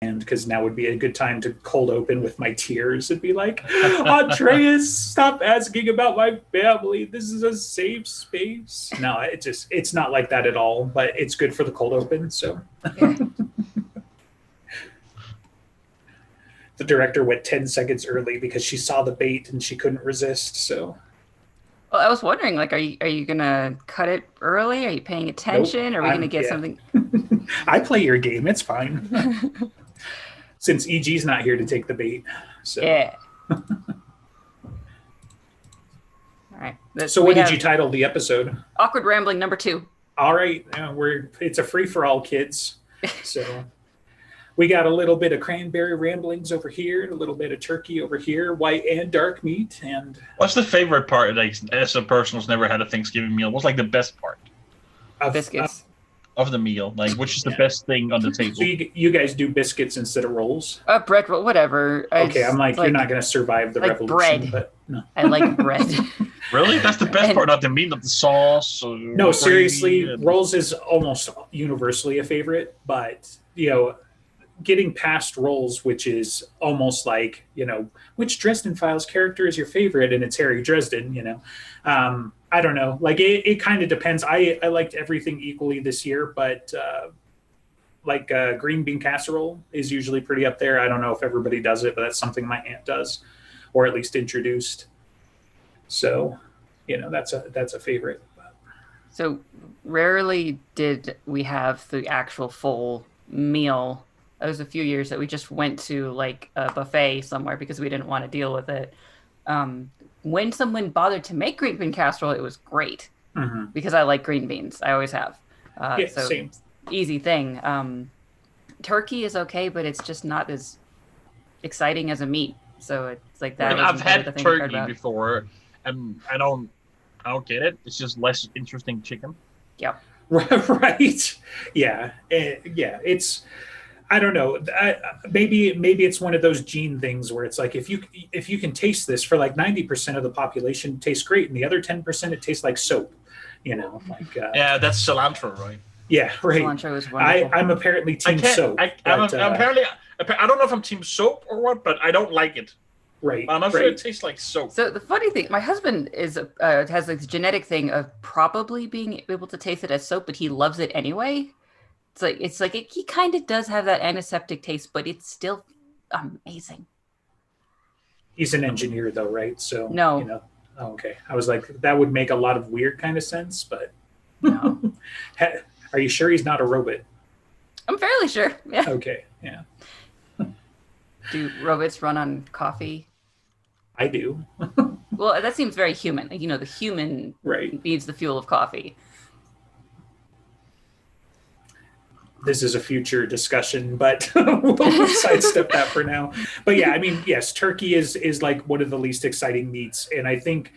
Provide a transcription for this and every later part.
because now would be a good time to cold open with my tears and be like, Andreas, stop asking about my family. This is a safe space. No, it's not like that at all, but it's good for the cold open. So Yeah. the director went 10 seconds early because she saw the bait and she couldn't resist. So Well, I was wondering, like, are you gonna cut it early? Are you paying nope, attention? Are we gonna get yeah. something? I play your game. It's fine. Since EG's not here to take the bait. So Yeah. All right. So what did you title the episode? Awkward Rambling #2. All right, it's a free for all, kids. So we got a little bit of cranberry ramblings over here, a little bit of turkey over here, white and dark meat, and what's the favorite part? Like, as a person who's never had a Thanksgiving meal, what's like the best part Biscuits. of the meal? Like, which is the best thing on the table? So you guys do biscuits instead of rolls? Bread roll, whatever. Okay, I'm like, you're not going to survive the like revolution. bread. But no. I like bread. Really? That's the best part, not the meat, not the sauce? No, seriously, rolls is almost universally a favorite, but, getting past rolls, which is almost like, which Dresden Files character is your favorite? And it's Harry Dresden, I don't know. Like, it kind of depends. I liked everything equally this year, but green bean casserole is usually pretty up there. I don't know if everybody does it, but that's something my aunt does, or at least introduced. So, that's a favorite. So rarely did we have the actual full meal. It was a few years that we just went to like a buffet somewhere because we didn't want to deal with it. When someone bothered to make green bean casserole, it was great because I like green beans. I always have. So same. Easy thing. Turkey is okay, but it's just not as exciting as a meat. So it's like that. I've had turkey before, and I don't get it. It's just less interesting chicken. Yep. Right. Yeah. Yeah. It's. I don't know. Maybe it's one of those gene things where it's like if you can taste this for like 90% of the population, it tastes great, and the other 10% it tastes like soap. Yeah, that's cilantro, right? Yeah, right. Cilantro is wonderful. I'm apparently team soap. Apparently, I don't know if I'm team soap or what, but I don't like it. Right. I'm not sure it tastes like soap. So the funny thing, my husband has this genetic thing of probably being able to taste it as soap, but he loves it anyway. He kind of does have that antiseptic taste, but it's still amazing. He's an engineer, though, right? So no. Oh, okay. I was like, that would make a lot of weird kind of sense, but no. Are you sure he's not a robot? I'm fairly sure. Yeah. Okay. Yeah. Do robots run on coffee? I do. Well, that seems very human. The human needs the fuel of coffee. This is a future discussion, but we'll sidestep that for now. But yeah, I mean, yes, turkey is like one of the least exciting meats. And I think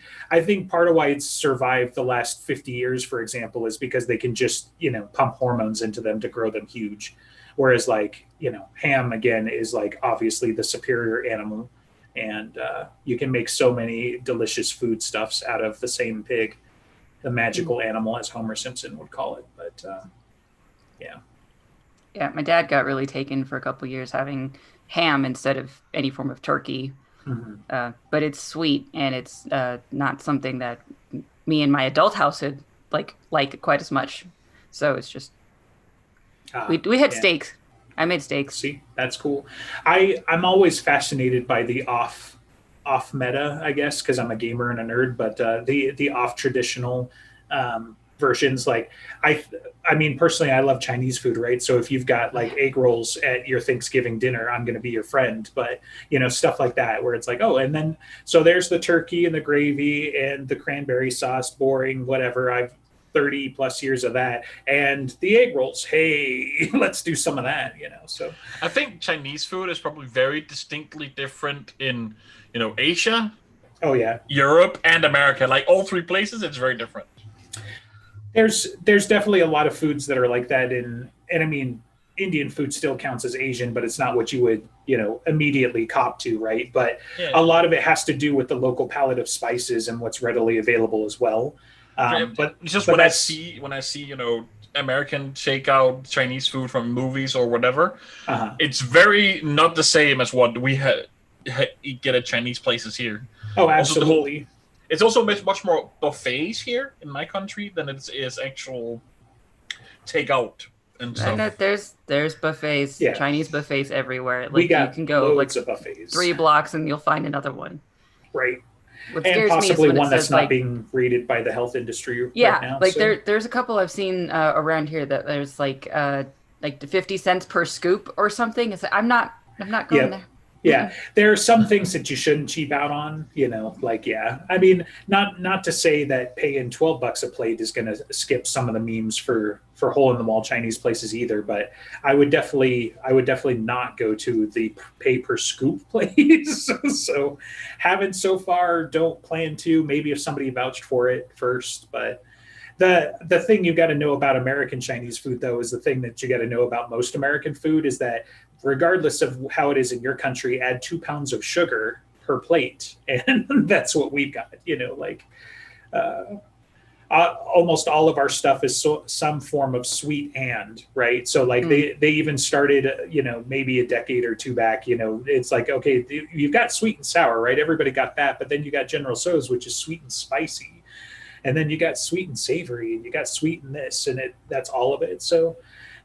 part of why it's survived the last 50 years, for example, is because they can just, pump hormones into them to grow them huge. Whereas ham, again, is like obviously the superior animal. And you can make so many delicious foodstuffs out of the same pig, the magical animal, as Homer Simpson would call it. But yeah. Yeah, my dad got really taken for a couple of years having ham instead of any form of turkey. But it's sweet, and it's not something that me and my adult household like quite as much. So it's just we had steaks. I made steaks. See, that's cool. I'm always fascinated by the off meta, I guess, because I'm a gamer and a nerd. But the off traditional versions, like I mean, personally, I love Chinese food, right? So if you've got like egg rolls at your Thanksgiving dinner, I'm going to be your friend. But stuff like that, where it's like, oh, and then so there's the turkey and the gravy and the cranberry sauce, boring, whatever. I've 30 plus years of that, and the egg rolls. Hey, let's do some of that. So I think Chinese food is probably very distinctly different in Asia. Oh yeah, Europe and America. Like all three places, it's very different. There's definitely a lot of foods that are like that and I mean, Indian food still counts as Asian, but it's not what you would, immediately cop to, right? But a lot of it has to do with the local palette of spices and what's readily available as well. But it's just when I see, American takeout Chinese food from movies or whatever, Uh-huh. it's very not the same as what we get at Chinese places here. Oh, Also, the whole absolutely. it's also much more buffets here in my country than it is actual takeout and And stuff. there's buffets, Yeah. Chinese buffets everywhere. We Like got you can go like loads of buffets. 3 blocks and you'll find another one. Right. What And scares me is possibly when it one that's says not like being rated by the health industry yeah, right now. like so. there's a couple I've seen around here that there's like 50 cents per scoop or something. It's I'm not going Yep. there. Yeah, there are some things that you shouldn't cheap out on, like yeah. I mean, not to say that paying $12 a plate is going to skip some of the memes for hole in the wall Chinese places either, but I would definitely not go to the pay per scoop place. So haven't so far, don't plan to. Maybe if somebody vouched for it first, but the thing you got to know about American Chinese food, though, is the thing that you got to know about most American food is that regardless of how it is in your country, add 2 pounds of sugar per plate, and that's what we've got. Uh, almost all of our stuff is some form of sweet and right. So like they even started, maybe a decade or two back. It's like okay, you've got sweet and sour, right? Everybody got that, but then you got General Tso's, which is sweet and spicy. And then you got sweet and savory, and you got sweet and this, and that's all of it. So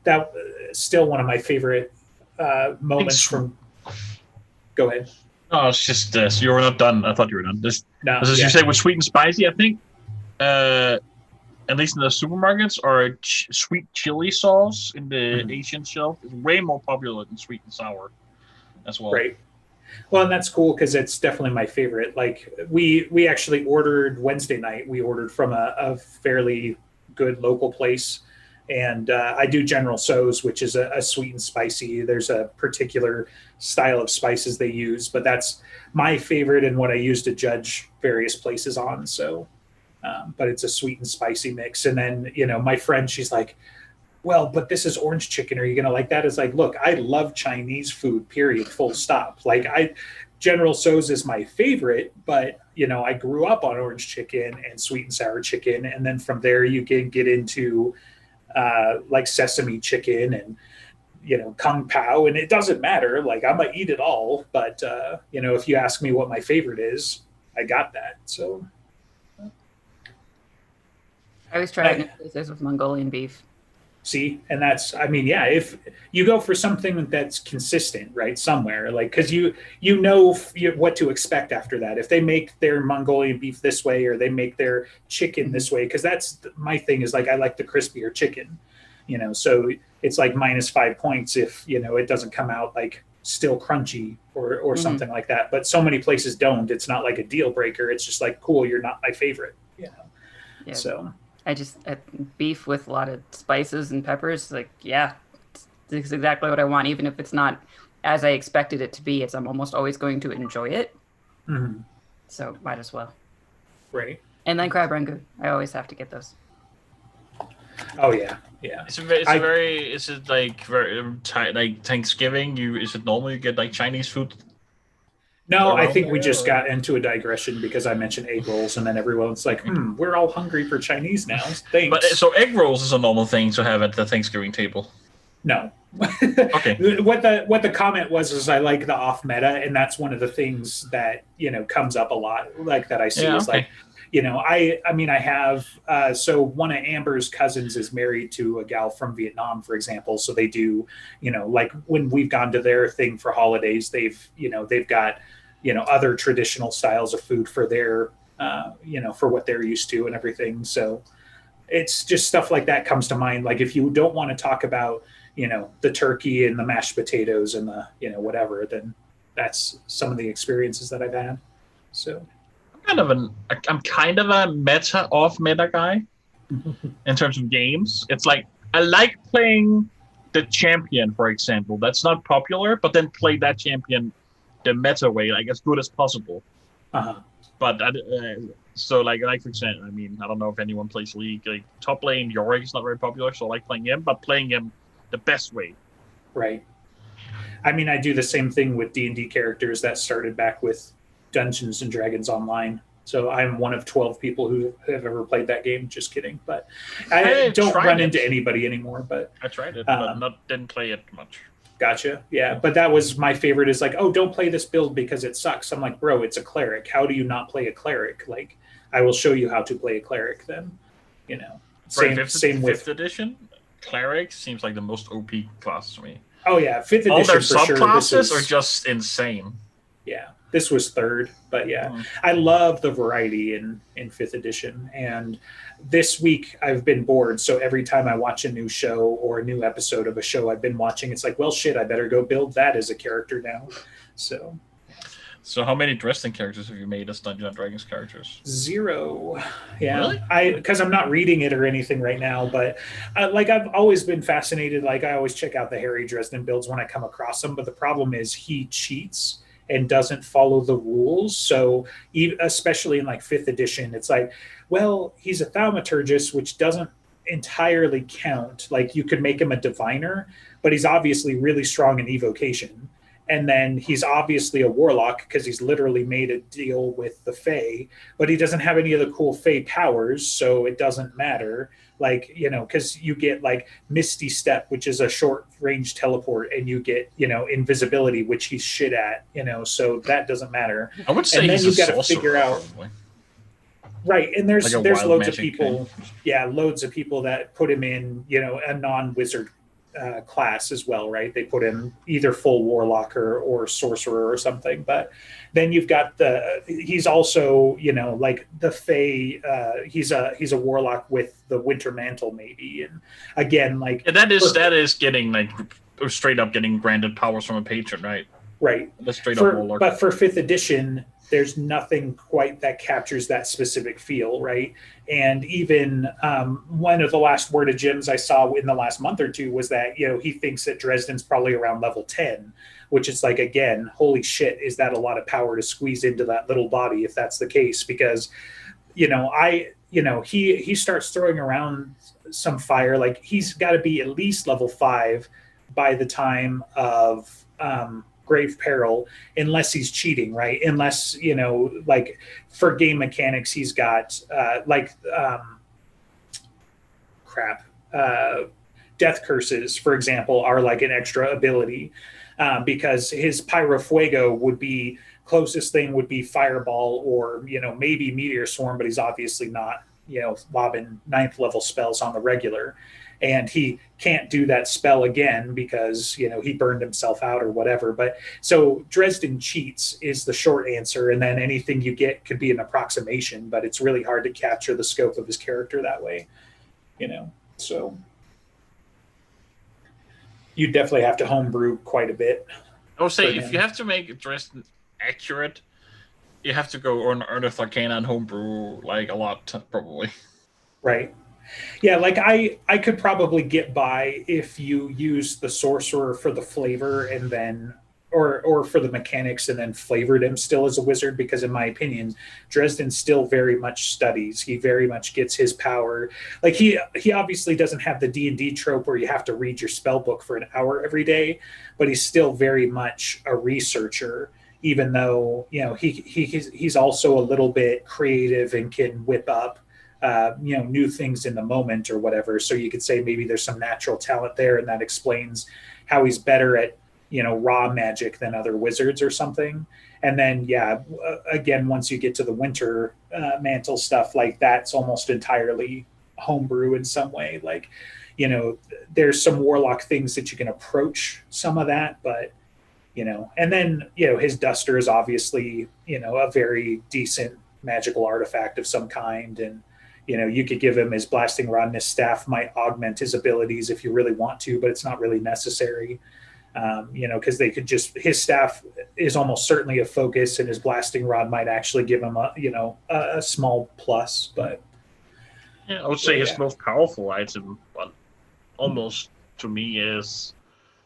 that still one of my favorite moments from. Go ahead. No, it's just this. You were not done. I thought you were done. No, as yeah. you say, with sweet and spicy, I think, at least in the supermarkets, or sweet chili sauce in the Asian shelf is way more popular than sweet and sour as well. Right. Well, and that's cool because it's definitely my favorite. Like we actually ordered Wednesday night. We ordered from a fairly good local place, and I do General Tso's, which is a sweet and spicy. There's a particular style of spices they use, but that's my favorite and what I use to judge various places on. So, but it's a sweet and spicy mix. And then my friend, she's like, well, but this is orange chicken. Are you going to like that? It's like, look, I love Chinese food, period, full stop. Like General Tso's is my favorite, but I grew up on orange chicken and sweet and sour chicken. And then from there you can get into like sesame chicken and, Kung Pao, and it doesn't matter. Like I'm going to eat it all. But, if you ask me what my favorite is, I got that. So. I always try new places with Mongolian beef. See, and that's, if you go for something that's consistent, right, somewhere, like, because you know what to expect after that. If they make their Mongolian beef this way, or they make their chicken this way, because that's my thing is like I like the crispier chicken, so it's like -5 points if it doesn't come out like still crunchy or something like that. But so many places don't. It's not like a deal breaker. It's just like, cool, you're not my favorite, Yeah. So. I just beef with a lot of spices and peppers. Like, yeah, it's exactly what I want. Even if it's not as I expected it to be, I'm almost always going to enjoy it. Mm-hmm. So might as well. Right. And then crab rangoon. I always have to get those. Oh yeah, yeah. Is it like very like Thanksgiving? Is it normal you get like Chinese food? No, I think we just got into a digression because I mentioned egg rolls, and then everyone's like, we're all hungry for Chinese now. Thanks. But so egg rolls is a normal thing to have at the Thanksgiving table. No. Okay. What the comment was is I like the off meta, and that's one of the things that comes up a lot, like that I see is like, I have so one of Amber's cousins is married to a gal from Vietnam, for example. So they do, like when we've gone to their thing for holidays, they've got other traditional styles of food for their for what they're used to and everything. So it's just stuff like that comes to mind. Like if you don't want to talk about the turkey and the mashed potatoes and the whatever, then that's some of the experiences that I've had. So I'm kind of a meta guy in terms of games. It's like I like playing the champion, for example. That's not popular, but then play that champion the meta way, like as good as possible. Uh-huh. But so like for example, I don't know if anyone plays League. Like top lane Yorick is not very popular, so I like playing him, but playing him the best way. Right. I do the same thing with D&D characters that started back with Dungeons and Dragons Online. So I'm one of 12 people who have ever played that game. Just kidding, but I I don't tried run it. into anybody anymore. But I tried it, but didn't play it much. gotcha, yeah. But that was my favorite. Is like, oh, don't play this build because it sucks. I'm like, bro, it's a cleric. How do you not play a cleric? Like, I will show you how to play a cleric. Then, you know, same with fifth edition. Cleric seems like the most OP class to me. Oh yeah, fifth edition. All their for subclasses sure. are just insane. Yeah, this was third, but yeah, I love the variety in fifth edition. And this week I've been bored, so every time I watch a new show or a new episode of a show I've been watching, it's like, well, shit, I better go build that as a character now. So how many Dresden characters have you made as Dungeons and Dragons characters? 0. Yeah, really? Because I'm not reading it or anything right now, but like I've always been fascinated. Like I always check out the Harry Dresden builds when I come across them, but the problem is he cheats and doesn't follow the rules. So especially in like fifth edition, it's like, well, he's a thaumaturgist, which doesn't entirely count. Like you could make him a diviner, but he's obviously really strong in evocation. And then he's obviously a warlock because he's literally made a deal with the Fae, but he doesn't have any of the cool Fae powers, so it doesn't matter. Like, you know, because you get like Misty Step, which is a short range teleport, and you get, you know, invisibility, which he's shit at, you know, so that doesn't matter. I would say and then he's you've got to figure out. Probably. Right, and there's loads of people, thing. Loads of people that put him in, you know, a non-wizard class as well, right? They put in either full warlock or sorcerer or something. But then you've got he's also, you know, like the Fae. He's a warlock with the Winter Mantle, maybe. And again, like that is getting like straight up getting granted powers from a patron, right? Right. That's straight up warlock. But for fifth edition, there's nothing quite that captures that specific feel, right? And even one of the last Word of Gems I saw in the last month or two was that, you know, he thinks that Dresden's probably around level 10, which is like, again, holy shit, is that a lot of power to squeeze into that little body if that's the case? Because, you know, he starts throwing around some fire. Like he's got to be at least level 5 by the time of Grave Peril, unless he's cheating, right? Unless, you know, like for game mechanics, he's got Death Curses, for example, are like an extra ability because his Pyro Fuego would be closest thing would be Fireball or, you know, maybe Meteor Swarm, but he's obviously not, you know, lobbing 9th level spells on the regular. And he can't do that spell again because, you know, he burned himself out or whatever. But so Dresden cheats is the short answer. And then anything you get could be an approximation, but it's really hard to capture the scope of his character that way, you know. So you definitely have to homebrew quite a bit. I would say if you have to make Dresden accurate, you have to go on Earth Arcana and homebrew like a lot, probably. Right. Yeah, like I could probably get by if you use the sorcerer for the flavor and then or for the mechanics and then flavored him still as a wizard, because in my opinion, Dresden still very much studies. He very much gets his power. Like he obviously doesn't have the D&D trope where you have to read your spell book for an hour every day, but he's still very much a researcher, even though, you know, he's also a little bit creative and can whip up you know, new things in the moment or whatever. So you could say maybe there's some natural talent there, and that explains how he's better at, you know, raw magic than other wizards or something. And then, yeah, again, once you get to the Winter Mantle stuff, like that's almost entirely homebrew in some way. Like, you know, there's some warlock things that you can approach some of that, but, you know, and then, you know, his Duster is obviously, you know, a very decent magical artifact of some kind. And, you know, you could give him his Blasting Rod, and his staff might augment his abilities if you really want to, but it's not really necessary, you know, because they could just, his staff is almost certainly a focus, and his Blasting Rod might actually give him a small plus. But yeah, I would say his most powerful item, but almost to me is,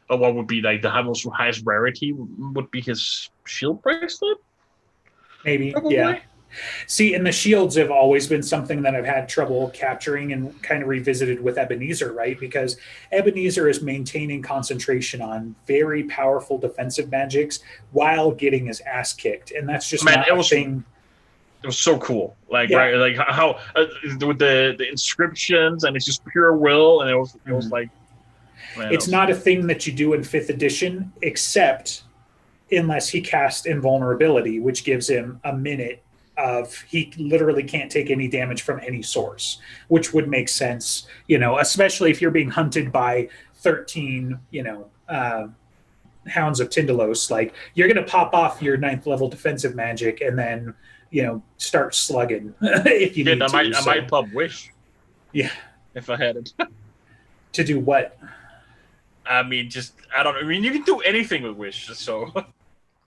or what would be like the highest rarity would be his shield bracelet. Maybe, probably. Yeah. See, and the shields have always been something that I've had trouble capturing and kind of revisited with Ebenezer, right? Because Ebenezer is maintaining concentration on very powerful defensive magics while getting his ass kicked. And that's just not a thing. It was so cool. Like Yeah. right, like how with the inscriptions, and it's just pure will, and it was Mhm. like, man, It's not a thing that you do in 5th edition, except unless he casts invulnerability, which gives him a minute of he literally can't take any damage from any source, which would make sense, especially if you're being hunted by 13, Hounds of Tyndalos. Like you're going to pop off your 9th level defensive magic and then, start slugging if you need I to. might pop Wish. Yeah. If I had it. To do what? I mean, you can do anything with Wish, so.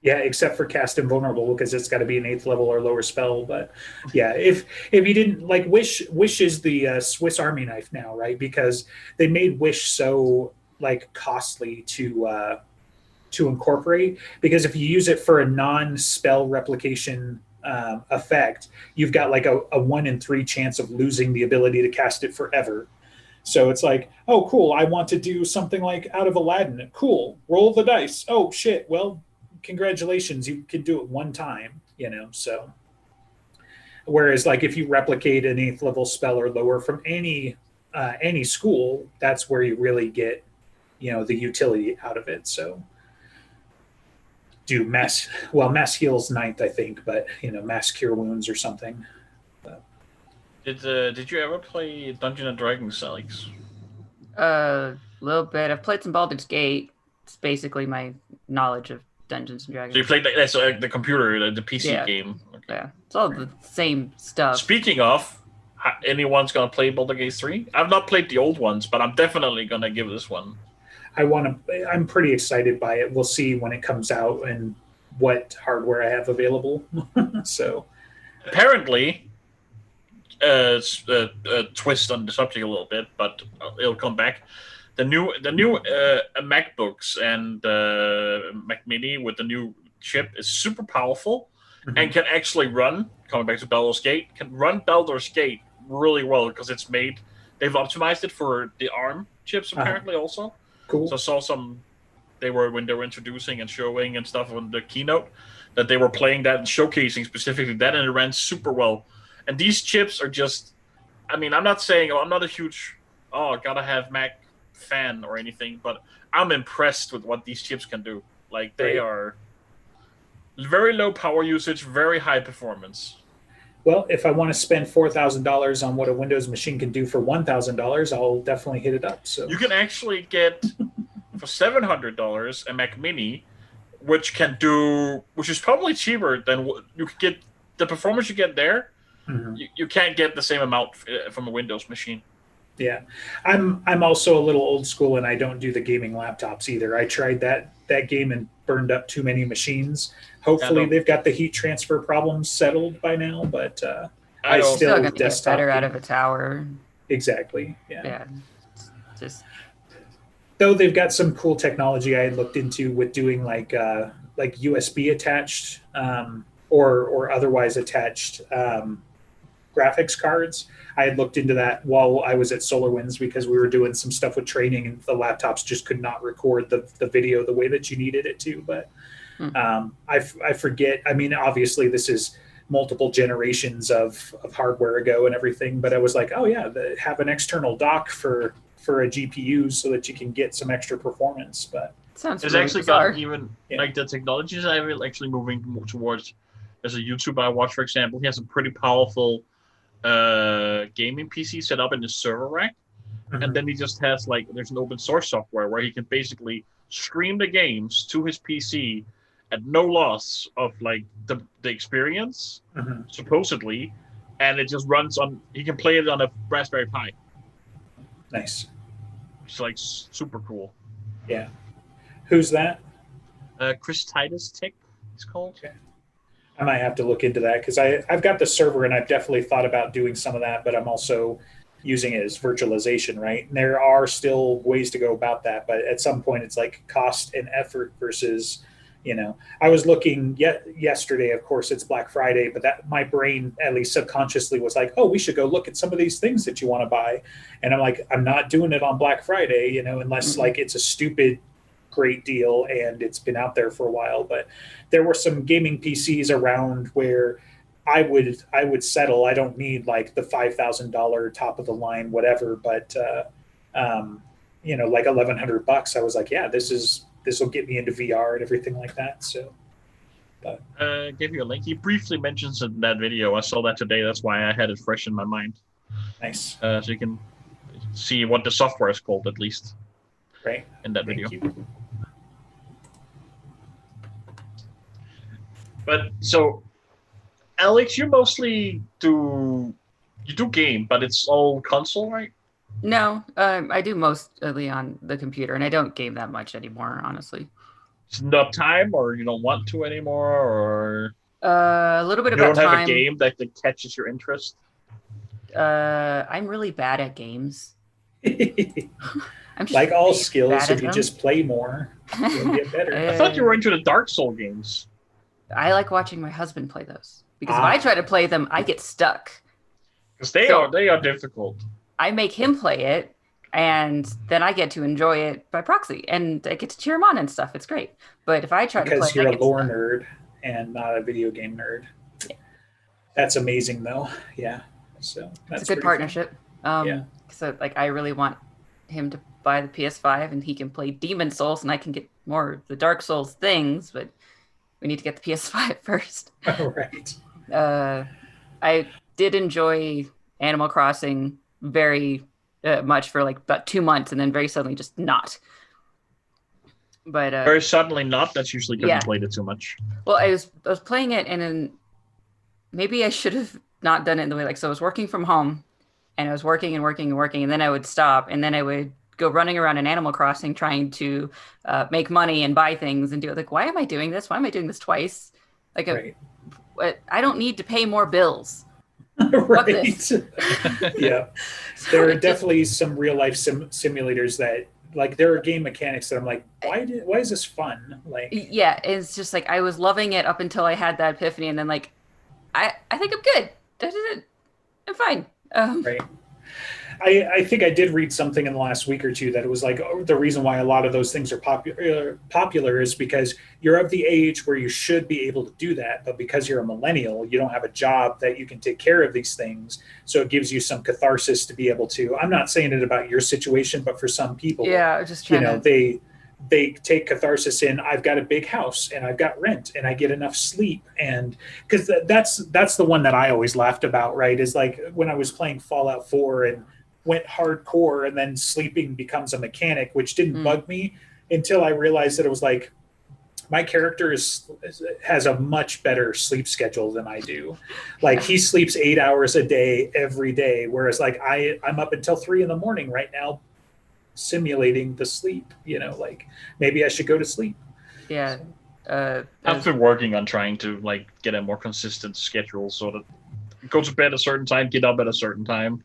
Yeah, except for cast invulnerable because it's got to be an 8th level or lower spell. But yeah, if you didn't like Wish is the Swiss Army knife now, right? Because they made Wish so like costly to incorporate. Because if you use it for a non-spell replication effect, you've got like a 1 in 3 chance of losing the ability to cast it forever. So it's like, oh, cool. I want to do something like Out of Aladdin. Cool. Roll the dice. Oh shit. Well, congratulations, you can do it one time, so whereas like if you replicate an 8th level spell or lower from any school, that's where you really get the utility out of it. So do mass heals 9th, I think, but mass cure wounds or something. Did you ever play Dungeons and Dragons, Alex? A little bit. I've played some Baldur's Gate. It's basically my knowledge of Dungeons and Dragons. So you played the computer, the PC game. Okay. Yeah, it's all the same stuff. Speaking of, anyone's gonna play Baldur's Gate 3? I've not played the old ones, but I'm definitely gonna give this one. I'm pretty excited by it. We'll see when it comes out and what hardware I have available. So apparently, a twist on the subject a little bit, but it'll come back. The new MacBooks and Mac Mini with the new chip is super powerful and can actually run. Coming back to Baldur's Gate, can run Baldur's Gate really well because they've optimized it for the ARM chips apparently also. Cool. So I saw when they were introducing and showing and stuff on the keynote that they were playing that and showcasing specifically that, and it ran super well. And these chips are just, I mean, I'm not saying I'm not a huge gotta have Mac fan or anything, but I'm impressed with what these chips can do. Like they are very low power usage, very high performance. Well, if I want to spend $4,000 on what a Windows machine can do for $1,000, I'll definitely hit it up. So you can actually get for $700 a Mac Mini, which is probably cheaper than what you could get. The performance you get there, you can't get the same amount from a Windows machine. Yeah, I'm also a little old school, and I don't do the gaming laptops either. I tried that game and burned up too many machines. Hopefully, they've got the heat transfer problems settled by now, but I still gonna get better out of a tower. Exactly. Yeah. Yeah. Just though they've got some cool technology I had looked into with doing like USB attached or otherwise attached graphics cards. I had looked into that while I was at SolarWinds because we were doing some stuff with training and the laptops just could not record the video the way that you needed it to. But I forget. I mean, obviously this is multiple generations of hardware ago and everything, but I was like, oh yeah, have an external dock for a GPU so that you can get some extra performance. But sounds it's really actually bizarre. got even like the technologies I will actually moving more towards. There's a YouTuber I watch, for example. He has a pretty powerful gaming PC set up in his server rack, and then he just has there's an open source software where he can basically stream the games to his PC at no loss of the experience, supposedly, and it just runs on. He can play it on a Raspberry Pi. Nice. It's super cool. Yeah. Who's that? Chris Titus Tech, it's called. Okay. I might have to look into that because I've got the server and I've definitely thought about doing some of that, but I'm also using it as virtualization, right? And there are still ways to go about that, but at some point it's like cost and effort versus, I was looking yesterday, of course it's Black Friday, but that my brain at least subconsciously was like, oh, we should go look at some of these things that you want to buy. And I'm like, I'm not doing it on Black Friday, unless it's a stupid great deal and it's been out there for a while. But there were some gaming PCs around where I would settle. I don't need like the $5,000 top of the line whatever, but like $1,100. I was like, yeah, this will get me into VR and everything like that. So, but Give you a link. He briefly mentions in that video. I saw that today. That's why I had it fresh in my mind. nice, So you can see what the software is called at least right? in that Thank video. you. But so, Alex, you mostly do game, but it's all console, right? No, I do mostly on the computer, and I don't game that much anymore, honestly. It's not time, or you don't want to anymore, or A little bit you about don't have time. a game that catches your interest. I'm really bad at games. I'm just Like all really skills, bad if at you them. just play more, you'll get better. I thought you were into the Dark Soul games. I like watching my husband play those because if Ah. I try to play them, I get stuck. Because they are difficult. I make him play it, and then I get to enjoy it by proxy, and I get to cheer him on and stuff. It's great. But if I try to play, Because it, I you're a get lore stuck. nerd and not a video game nerd. That's amazing, though. Yeah. So that's It's a good pretty fun. partnership. Yeah. So like, I really want him to buy the PS5, and he can play Demon Souls, and I can get more of the Dark Souls things. But we need to get the PS5 first. All right. I did enjoy Animal Crossing very much for like about 2 months, and then very suddenly just not. But Very suddenly not. That's usually because Yeah. you played it too much. well, I was playing it, and then maybe I should have not done it in the way so I was working from home, and I was working and working and working, and then I would stop, and then I would go running around in Animal Crossing trying to make money and buy things and do it. Like, why am I doing this? Why am I doing this twice? Like, Right. I don't need to pay more bills. right. this. Yeah. So There are it just- definitely some real life simulators that, like, there are game mechanics that I'm like, why is this fun? Like, yeah, it's just like I was loving it up until I had that epiphany, and then like I think I'm good. I'm fine. right. I think I did read something in the last week or two that it was like, oh, the reason why a lot of those things are popular is because you're of the age where you should be able to do that, but because you're a millennial, you don't have a job that you can take care of these things, so it gives you some catharsis to be able to. I'm not saying it about your situation, but for some people, Yeah, I was just you trying know, to. they take catharsis in, I've got a big house and I've got rent and I get enough sleep. And because that's the one that I always laughed about, right? Is like when I was playing Fallout 4 and went hardcore, and then sleeping becomes a mechanic, which didn't bug me until I realized that it was like, my character has a much better sleep schedule than I do. Like, he sleeps 8 hours a day every day, whereas like I'm up until 3 a.m. right now simulating the sleep. Like, maybe I should go to sleep. Yeah. I've been working on trying to like get a more consistent schedule so that go to bed at a certain time, get up at a certain time.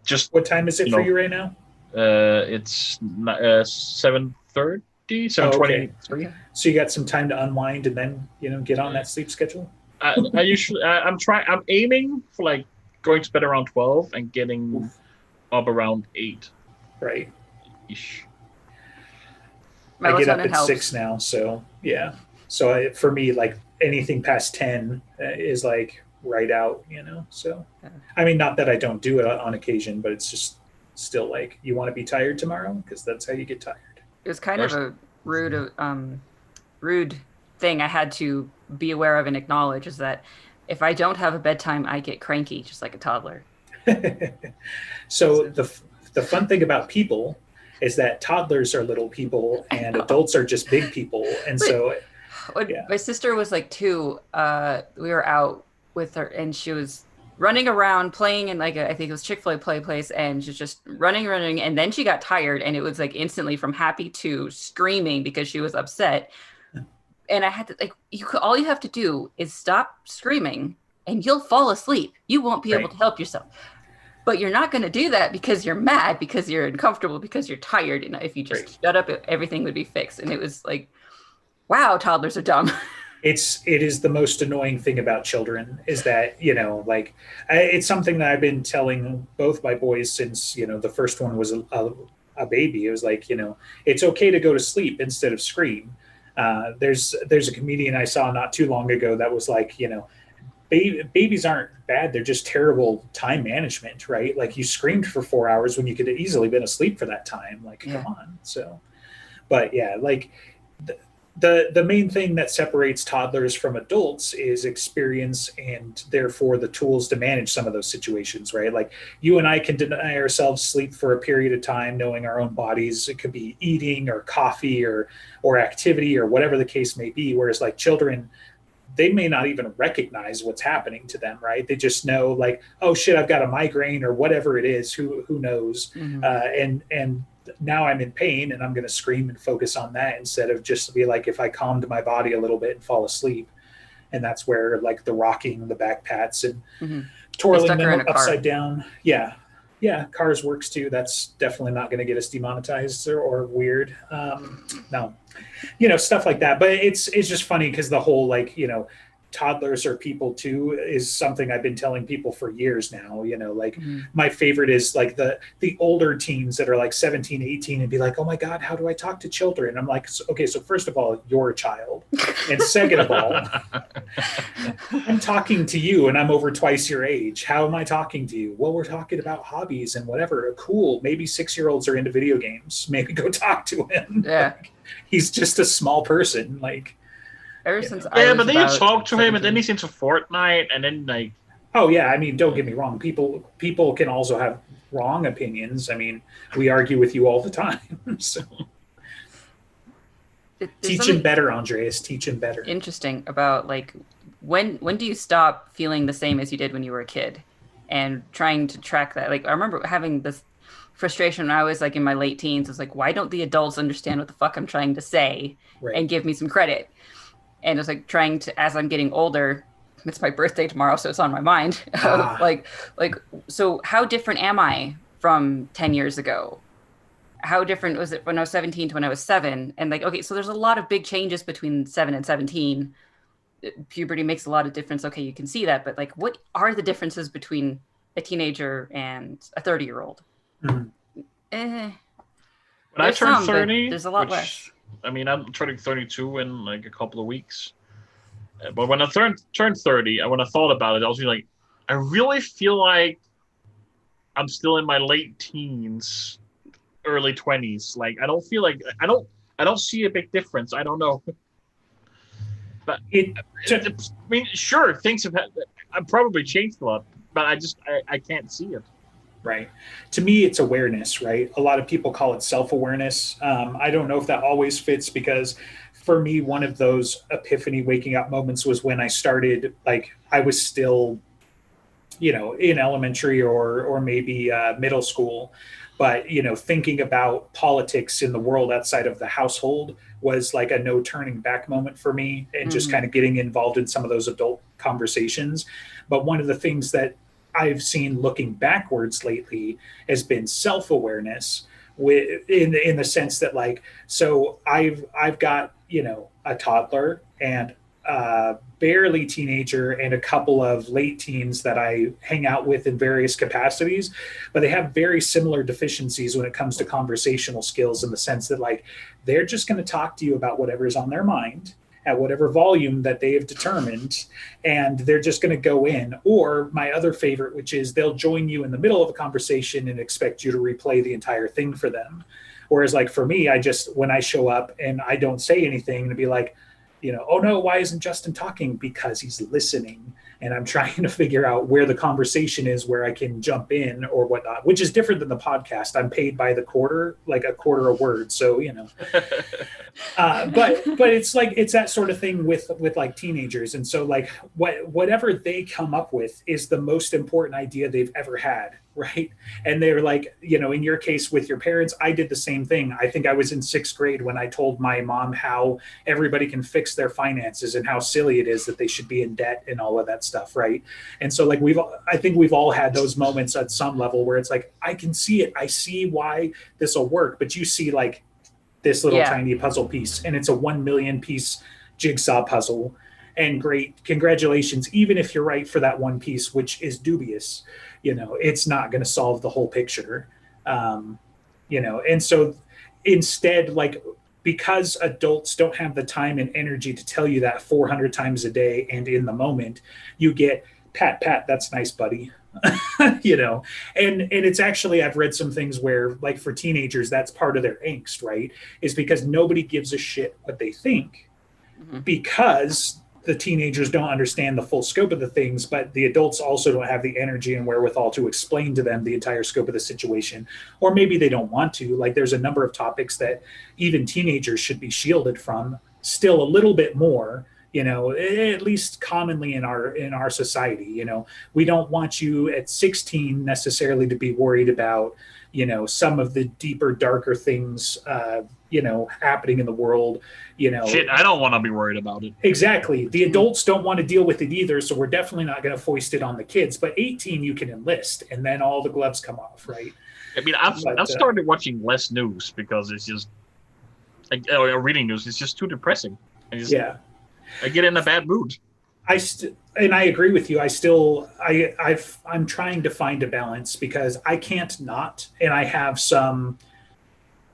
Just What time is it for you right now? it's 7:30, 7:23. Okay. So you got some time to unwind and then get on that sleep schedule. I usually I'm aiming for like going to bed around 12 and getting up around 8 Right. ish. I get up Melatonin at helps. 6 now, so yeah. So for me, like, anything past 10 is like right out. So Yeah. I mean, not that I don't do it on occasion, but it's just still like, you want to be tired tomorrow, because that's how you get tired. It was kind of a rude thing I had to be aware of and acknowledge, is that if I don't have a bedtime, I get cranky, just like a toddler. So the fun thing about people is that toddlers are little people and adults are just big people. And so When Yeah. my sister was like 2, we were out with her, and she was running around playing in like I think it was Chick-fil-A play place, and she's just running, and then she got tired, and it was like instantly from happy to screaming because she was upset. And I had to like, all you have to do is stop screaming, and you'll fall asleep. You won't be able Right. to help yourself. But you're not going to do that because you're mad, because you're uncomfortable, because you're tired. And if you just Right. shut up, everything would be fixed. And it was like, wow, toddlers are dumb. it is the most annoying thing about children, is that like, it's something that I've been telling both my boys since the first one was a baby. It was like, it's okay to go to sleep instead of scream. There's a comedian I saw not too long ago that was like, babies aren't bad. They're just terrible time management, right? Like you screamed for 4 hours when you could have easily been asleep for that time. Like, come on. So, but yeah, like the main thing that separates toddlers from adults is experience and therefore the tools to manage some of those situations, right? Like you and I can deny ourselves sleep for a period of time, knowing our own bodies. It could be eating or coffee or activity or whatever the case may be. Whereas like children, they may not even recognize what's happening to them, right? They just know like, oh shit, I've got a migraine or whatever it is. Who knows? And now I'm in pain and I'm going to scream and focus on that instead of just to be like, if I calmed my body a little bit and fall asleep. And that's where like the rocking, the back pats and twirling them upside down. Yeah. Yeah. Cars works too. That's definitely not going to get us demonetized or weird. No, stuff like that. But it's just funny because the whole like, toddlers are people too is something I've been telling people for years now. Like my favorite is like the older teens that are like 17, 18 and be like, oh my God, how do I talk to children? I'm like, okay, so first of all, you're a child. And second of all, I'm talking to you and I'm over twice your age. How am I talking to you? Well, we're talking about hobbies and whatever. Cool. Maybe 6-year-olds are into video games. Maybe go talk to him. Yeah. Like, he's just a small person. Like, ever since but then you talk to him and then he's into Fortnite and then like, oh yeah, I mean, don't get me wrong, people can also have wrong opinions. I mean, we argue with you all the time. So teach him better, Andreas. Teach him better. Interesting about like when do you stop feeling the same as you did when you were a kid and trying to track that? Like I remember having this frustration when I was like in my late teens. It's like, why don't the adults understand what the fuck I'm trying to say and give me some credit? And it's like trying to, as I'm getting older, it's my birthday tomorrow, so it's on my mind. So how different am I from 10 years ago? How different was it when I was 17 to when I was 7? And like, okay, so there's a lot of big changes between 7 and 17. Puberty makes a lot of difference. Okay, you can see that. But like, what are the differences between a teenager and a 30-year-old? When I turned 30, there's a lot less. I mean, I'm turning 32 in like a couple of weeks. But when I turned 30, when I thought about it, I was like, I really feel like I'm still in my late teens, early 20s. Like, I don't feel like I don't see a big difference. I don't know. But I mean, sure, things I've probably changed a lot, but I can't see it. Right. To me, it's awareness, right? A lot of people call it self-awareness. I don't know if that always fits because for me, one of those epiphany waking up moments was when I started, like I was still, in elementary or maybe middle school, but, thinking about politics in the world outside of the household was like a no turning back moment for me and just kind of getting involved in some of those adult conversations. But one of the things that I've seen looking backwards lately has been self-awareness in the sense that like, so I've got, a toddler and a barely teenager and a couple of late teens that I hang out with in various capacities, but they have very similar deficiencies when it comes to conversational skills in the sense that like, they're just going to talk to you about whatever's on their mind at whatever volume that they have determined, and they're just going to go in. Or my other favorite, which is they'll join you in the middle of a conversation and expect you to replay the entire thing for them. Whereas like for me, when I show up and I don't say anything, to be like, oh no, why isn't Justin talking? Because he's listening. And I'm trying to figure out where the conversation is, where I can jump in or whatnot, which is different than the podcast. I'm paid by the quarter, like a quarter a word. So, but it's like, it's that sort of thing with like teenagers. And so like whatever they come up with is the most important idea they've ever had. Right. And they're like, in your case with your parents, I did the same thing. I think I was in 6th grade when I told my mom how everybody can fix their finances and how silly it is that they should be in debt and all of that stuff. Right. And so like I think we've all had those moments at some level where it's like, I can see it. I see why this will work. But you see like this little tiny puzzle piece and it's a 1 million piece jigsaw puzzle. And great, congratulations. Even if you're right for that one piece, which is dubious, it's not going to solve the whole picture. And so instead, like because adults don't have the time and energy to tell you that 400 times a day and in the moment, you get pat, pat, that's nice, buddy. You know, and it's actually, I've read some things where, like, for teenagers, that's part of their angst, right? Is because nobody gives a shit what they think, because the teenagers don't understand the full scope of the things, but the adults also don't have the energy and wherewithal to explain to them the entire scope of the situation. Or maybe they don't want to. Like, there's a number of topics that even teenagers should be shielded from still a little bit more, you know, at least commonly in our society. You know, we don't want you at 16 necessarily to be worried about, you know, some of the deeper, darker things, you know, happening in the world, you know. Shit, I don't want to be worried about it. Exactly. The adults don't want to deal with it either, so we're definitely not going to foist it on the kids. But 18, you can enlist, and then all the gloves come off, right? I mean, I've started watching less news because it's just, like, reading news, it's just too depressing. I get in a bad mood. And I agree with you. I'm trying to find a balance, because I can't not, and I have some,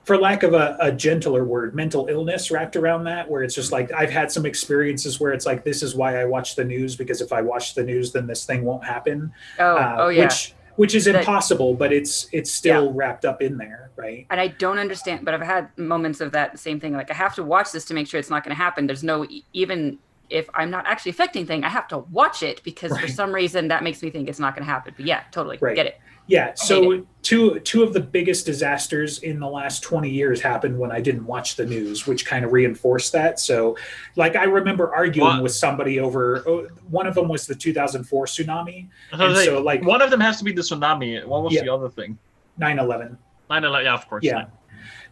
for lack of a gentler word, mental illness wrapped around that, where it's just like, I've had some experiences where it's like, this is why I watch the news, because if I watch the news, then this thing won't happen. Yeah. Which is impossible, but it's still wrapped up in there, right? And I don't understand, but I've had moments of that same thing. Like, I have to watch this to make sure it's not going to happen. There's no, even if I'm not actually affecting thing, I have to watch it because for some reason that makes me think it's not going to happen. But yeah, totally get it. Yeah. So two of the biggest disasters in the last 20 years happened when I didn't watch the news, which kind of reinforced that. So, like, I remember arguing with somebody over, one of them was the 2004 tsunami. And so, like, one of them has to be the tsunami. What was the other thing? 9/11. 9/11. Yeah, of course.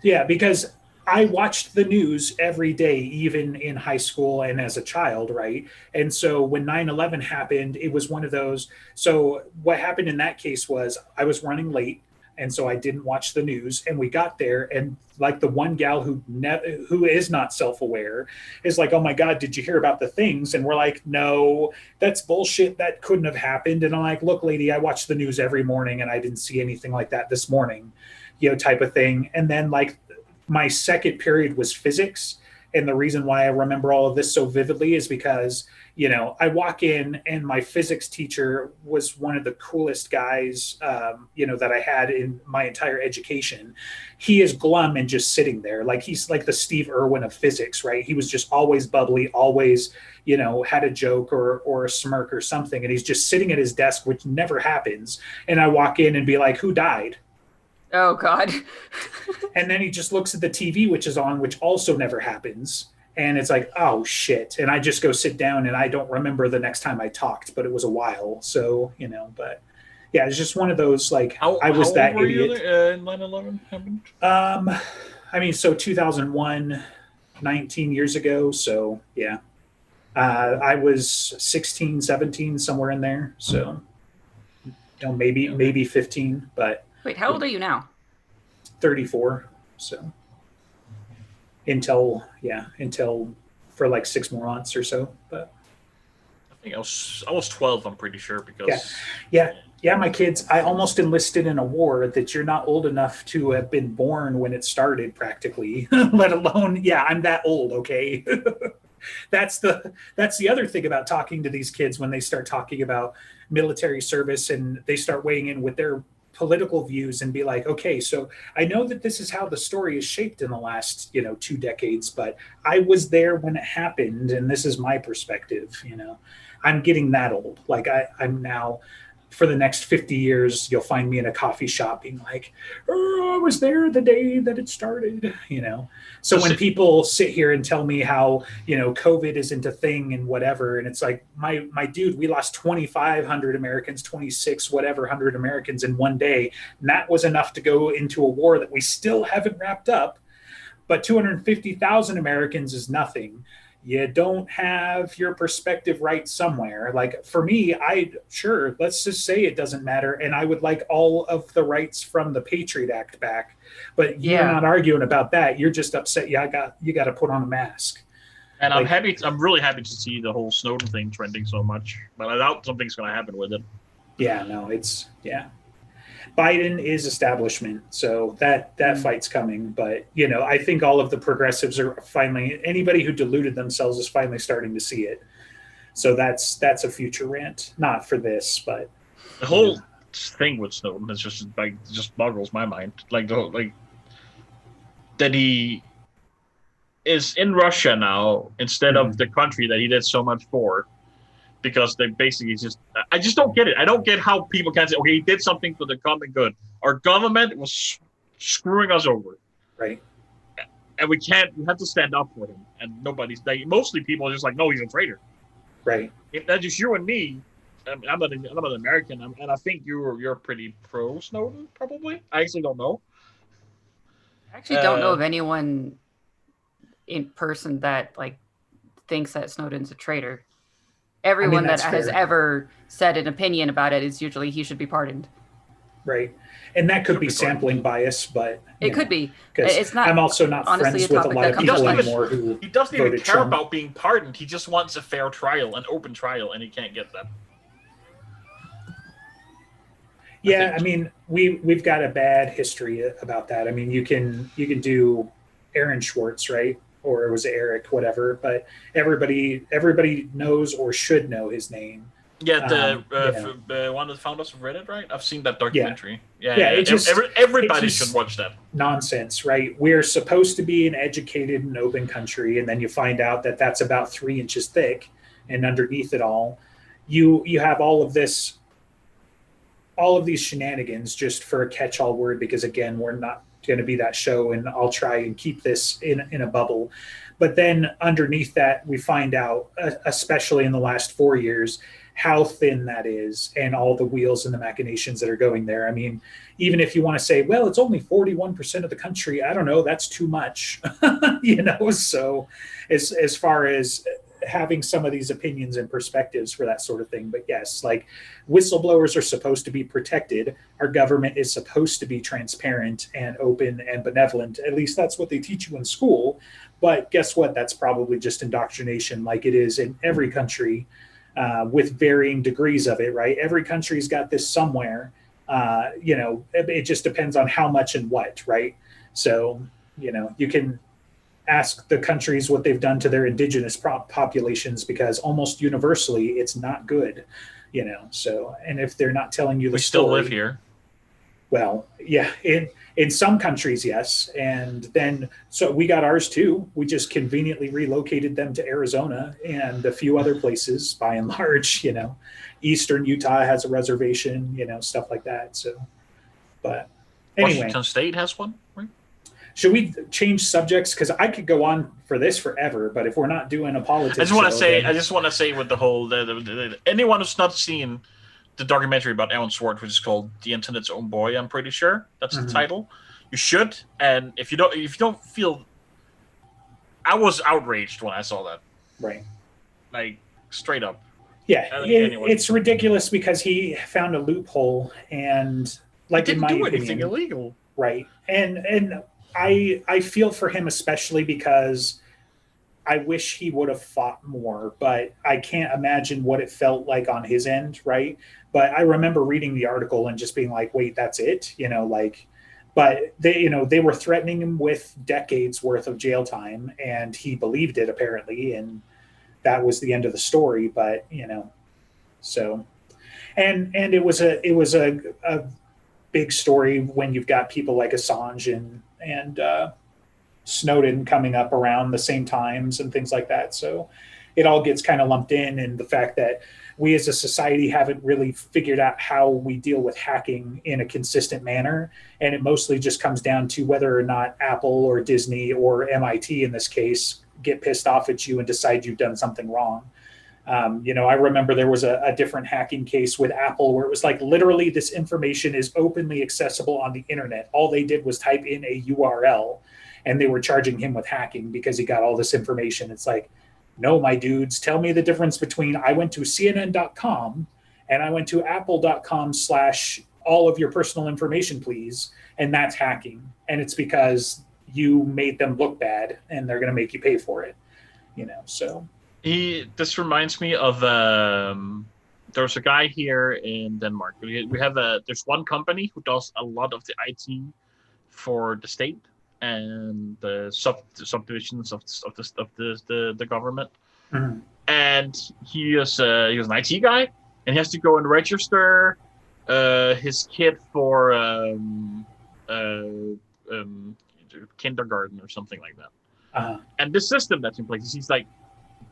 Yeah, because I watched the news every day, even in high school and as a child, right? And so when 9/11 happened, it was one of those. So what happened in that case was I was running late, and so I didn't watch the news. And we got there, and like the one gal who is not self-aware is like, "Oh my God, did you hear about the things?" And we're like, "No, that's bullshit. That couldn't have happened." And I'm like, "Look, lady, I watch the news every morning, and I didn't see anything like that this morning," you know, type of thing. And then, like, my second period was physics. And the reason why I remember all of this so vividly is because, you know, I walk in and my physics teacher was one of the coolest guys, you know, that I had in my entire education. He is glum and just sitting there. Like, he's like the Steve Irwin of physics, right? He was just always bubbly, always, you know, had a joke or a smirk or something. And he's just sitting at his desk, which never happens. And I walk in and be like, "Who died?" Oh, God. And then he just looks at the TV, which is on, which also never happens. And it's like, oh, shit. And I just go sit down, and I don't remember the next time I talked, but it was a while. So, you know, but yeah, it's just one of those, like, I was that idiot. You 9/11 happened? I mean, so 2001, 19 years ago. So, yeah. I was 16, 17, somewhere in there. So, you know, maybe 15, but. Wait, how old are you now? 34. So until for like 6 more months or so. But I think I was 12, I'm pretty sure, because yeah, my kids, I almost enlisted in a war that you're not old enough to have been born when it started, practically, let alone, I'm that old, okay? That's the other thing about talking to these kids when they start talking about military service and they start weighing in with their political views and be like, okay, so I know that this is how the story is shaped in the last, 2 decades, but I was there when it happened, and this is my perspective. I'm getting that old. Like, I'm now, for the next 50 years, you'll find me in a coffee shop being like, I was there the day that it started, So when people sit here and tell me how, COVID isn't a thing and whatever, and it's like, my dude, we lost 2,500 Americans, 26, whatever, 100 Americans in one day. And that was enough to go into a war that we still haven't wrapped up. But 250,000 Americans is nothing. You don't have your perspective right somewhere. Like, for me, let's just say it doesn't matter. And I would like all of the rights from the Patriot Act back, but you're not arguing about that. You're just upset. You got to put on a mask. And I'm really happy to see the whole Snowden thing trending so much, but I doubt something's going to happen with it. Yeah, no, Biden is establishment, so that fight's coming. But I think all of the progressives are finally, anybody who deluded themselves is finally starting to see it. So that's a future rant, not for this, but the whole thing with Snowden is just boggles my mind. That he is in Russia now instead of the country that he did so much for. Because they basically I just don't get it. I don't get how people can say, okay, he did something for the common good. Our government was screwing us over. Right. And we have to stand up for him. And mostly people are just like, no, he's a traitor. Right. If that's just you and me, I'm not an American, and I think you're pretty pro Snowden, probably. I actually don't know. I actually don't know of anyone in person that thinks that Snowden's a traitor. Everyone that has ever said an opinion about it is usually he should be pardoned. Right. And that could be sampling bias, but it could be. It's not. I'm also not friends with a lot of people anymore who he doesn't even care about being pardoned. He just wants a fair trial, an open trial, and he can't get that. Yeah, I mean, we've got a bad history about that. I mean, you can do Aaron Swartz, right? Or was it Eric, whatever, but everybody knows or should know his name. Yeah, one of the founders of Reddit, right? I've seen that documentary. Yeah. Everybody should watch that. Nonsense, right? We're supposed to be an educated and open country, and then you find out that that's about 3 inches thick, and underneath it all, you have all of these shenanigans just for a catch-all word, because again, we're not going to be that show, and I'll try and keep this in a bubble. But then underneath that, we find out, especially in the last 4 years, how thin that is, and all the wheels and the machinations that are going there. I mean, even if you want to say, well, it's only 41% of the country, I don't know, that's too much. So as far as having some of these opinions and perspectives for that sort of thing. But yes, whistleblowers are supposed to be protected. Our government is supposed to be transparent and open and benevolent. At least that's what they teach you in school. But guess what? That's probably just indoctrination, like it is in every country, with varying degrees of it, right? Every country's got this somewhere. It just depends on how much and what, right? So, you can ask the countries what they've done to their indigenous populations, because almost universally it's not good, so, and if they're not telling you the story, we still live here. Well, yeah, in some countries, yes. And then, so we got ours too. We just conveniently relocated them to Arizona and a few other places, by and large. Eastern Utah has a reservation, stuff like that. So, but anyway, Washington State has one, right? Should we change subjects? Because I could go on for this forever, but if we're not doing a politics, I just want to say with the whole anyone who's not seen the documentary about Aaron Swartz, which is called "The Internet's Own Boy," I'm pretty sure that's the title. You should, and if you don't feel, I was outraged when I saw that. Right. Straight up. Yeah, it's ridiculous because he found a loophole, and he didn't do anything illegal. Right, and I feel for him, especially because I wish he would have fought more, but I can't imagine what it felt like on his end, right? But I remember reading the article and just being like, wait, that's it? But they were threatening him with decades worth of jail time, and he believed it apparently, and that was the end of the story. But, so, and it was a big story when you've got people like Assange and Snowden coming up around the same times and things like that. So it all gets kind of lumped in, and the fact that we as a society haven't really figured out how we deal with hacking in a consistent manner. And it mostly just comes down to whether or not Apple or Disney or MIT in this case get pissed off at you and decide you've done something wrong. I remember there was a different hacking case with Apple where it was like, literally this information is openly accessible on the internet. All they did was type in a URL, and they were charging him with hacking because he got all this information. It's like, no, my dudes, tell me the difference between I went to CNN.com and I went to apple.com / all of your personal information, please. And that's hacking. And it's because you made them look bad, and they're going to make you pay for it, so. This reminds me of there's a guy here in Denmark. We have there's one company who does a lot of the IT for the state and the subdivisions of the government. Mhm. And he was an IT guy, and he has to go and register his kid for kindergarten or something like that. Uh-huh. And this system that's in place is he's like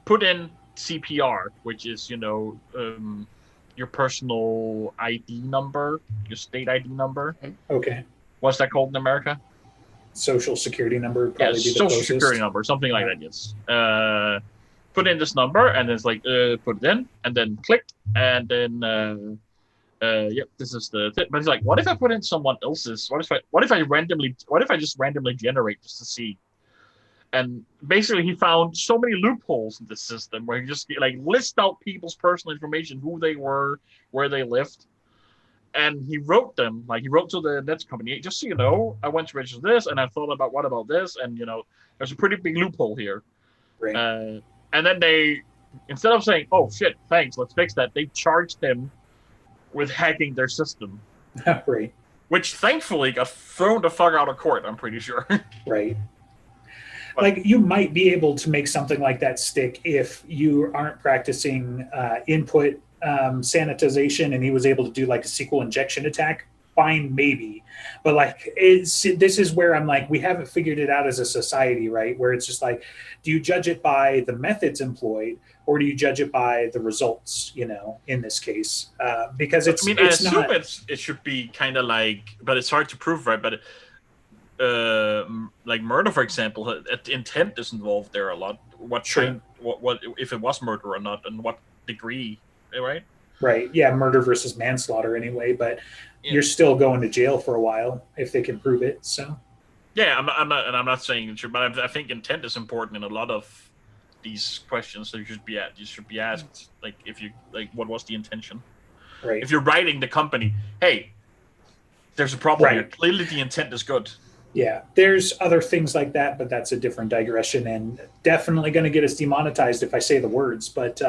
put in CPR, which is your personal ID number, your state ID number. Okay. What's that called in America? Social security number would probably be the Social closest. security number, something like that. Yes. Put in this number, and then it's like put it in, and then click, and then yep, this is the. But it's like, what if I put in someone else's? What if I just randomly generate just to see? And basically, he found so many loopholes in the system where he just like list out people's personal information, who they were, where they lived, and he wrote them. Like he wrote to the Nets company, just so you know, I went to register this, and I thought about what about this, and there's a pretty big loophole here. Right. And then they, instead of saying, "Oh shit, thanks, let's fix that," they charged him with hacking their system, Right. which thankfully got thrown the fuck out of court. I'm pretty sure. Right. Like you might be able to make something like that stick if you aren't practicing input sanitization, and he was able to do like a SQL injection attack. Fine, maybe, but like this is where I'm like, we haven't figured it out as a society, right? Where it's just like, do you judge it by the methods employed, or do you judge it by the results? In this case, because it's. I mean, I assume it should be kind of like, but it's hard to prove, right? But like murder, for example, intent is involved there a lot. What if it was murder or not, and what degree, right? Right. Yeah, murder versus manslaughter anyway, but you're still going to jail for a while if they can prove it. So. Yeah, I'm not saying it should, but I think intent is important in a lot of these questions. So you should be asked like what was the intention? Right. If you're writing the company, hey, there's a problem Right. here. Clearly, the intent is good. Yeah, there's other things like that, but that's a different digression, and definitely going to get us demonetized if I say the words. But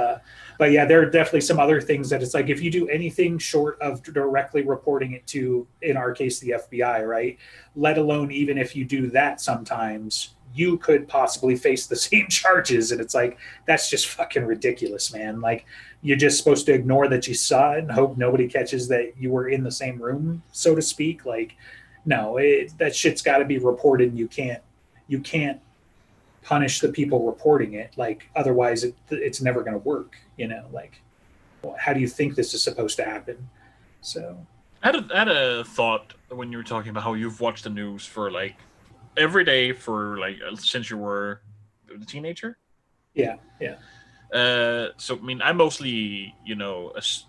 yeah, there are definitely some other things that it's like, if you do anything short of directly reporting it to, in our case, the FBI, right? Let alone even if you do that, sometimes you could possibly face the same charges, and it's like, that's just fucking ridiculous, man. Like, you're just supposed to ignore that you saw it and hope nobody catches that you were in the same room, so to speak. Like. No, that shit's got to be reported, and you can't punish the people reporting it. Like, otherwise it's never going to work. Like, how do you think this is supposed to happen? So I had a thought when you were talking about how you've watched the news for like every day for like since you were a teenager. Yeah. So I mean, I mostly, as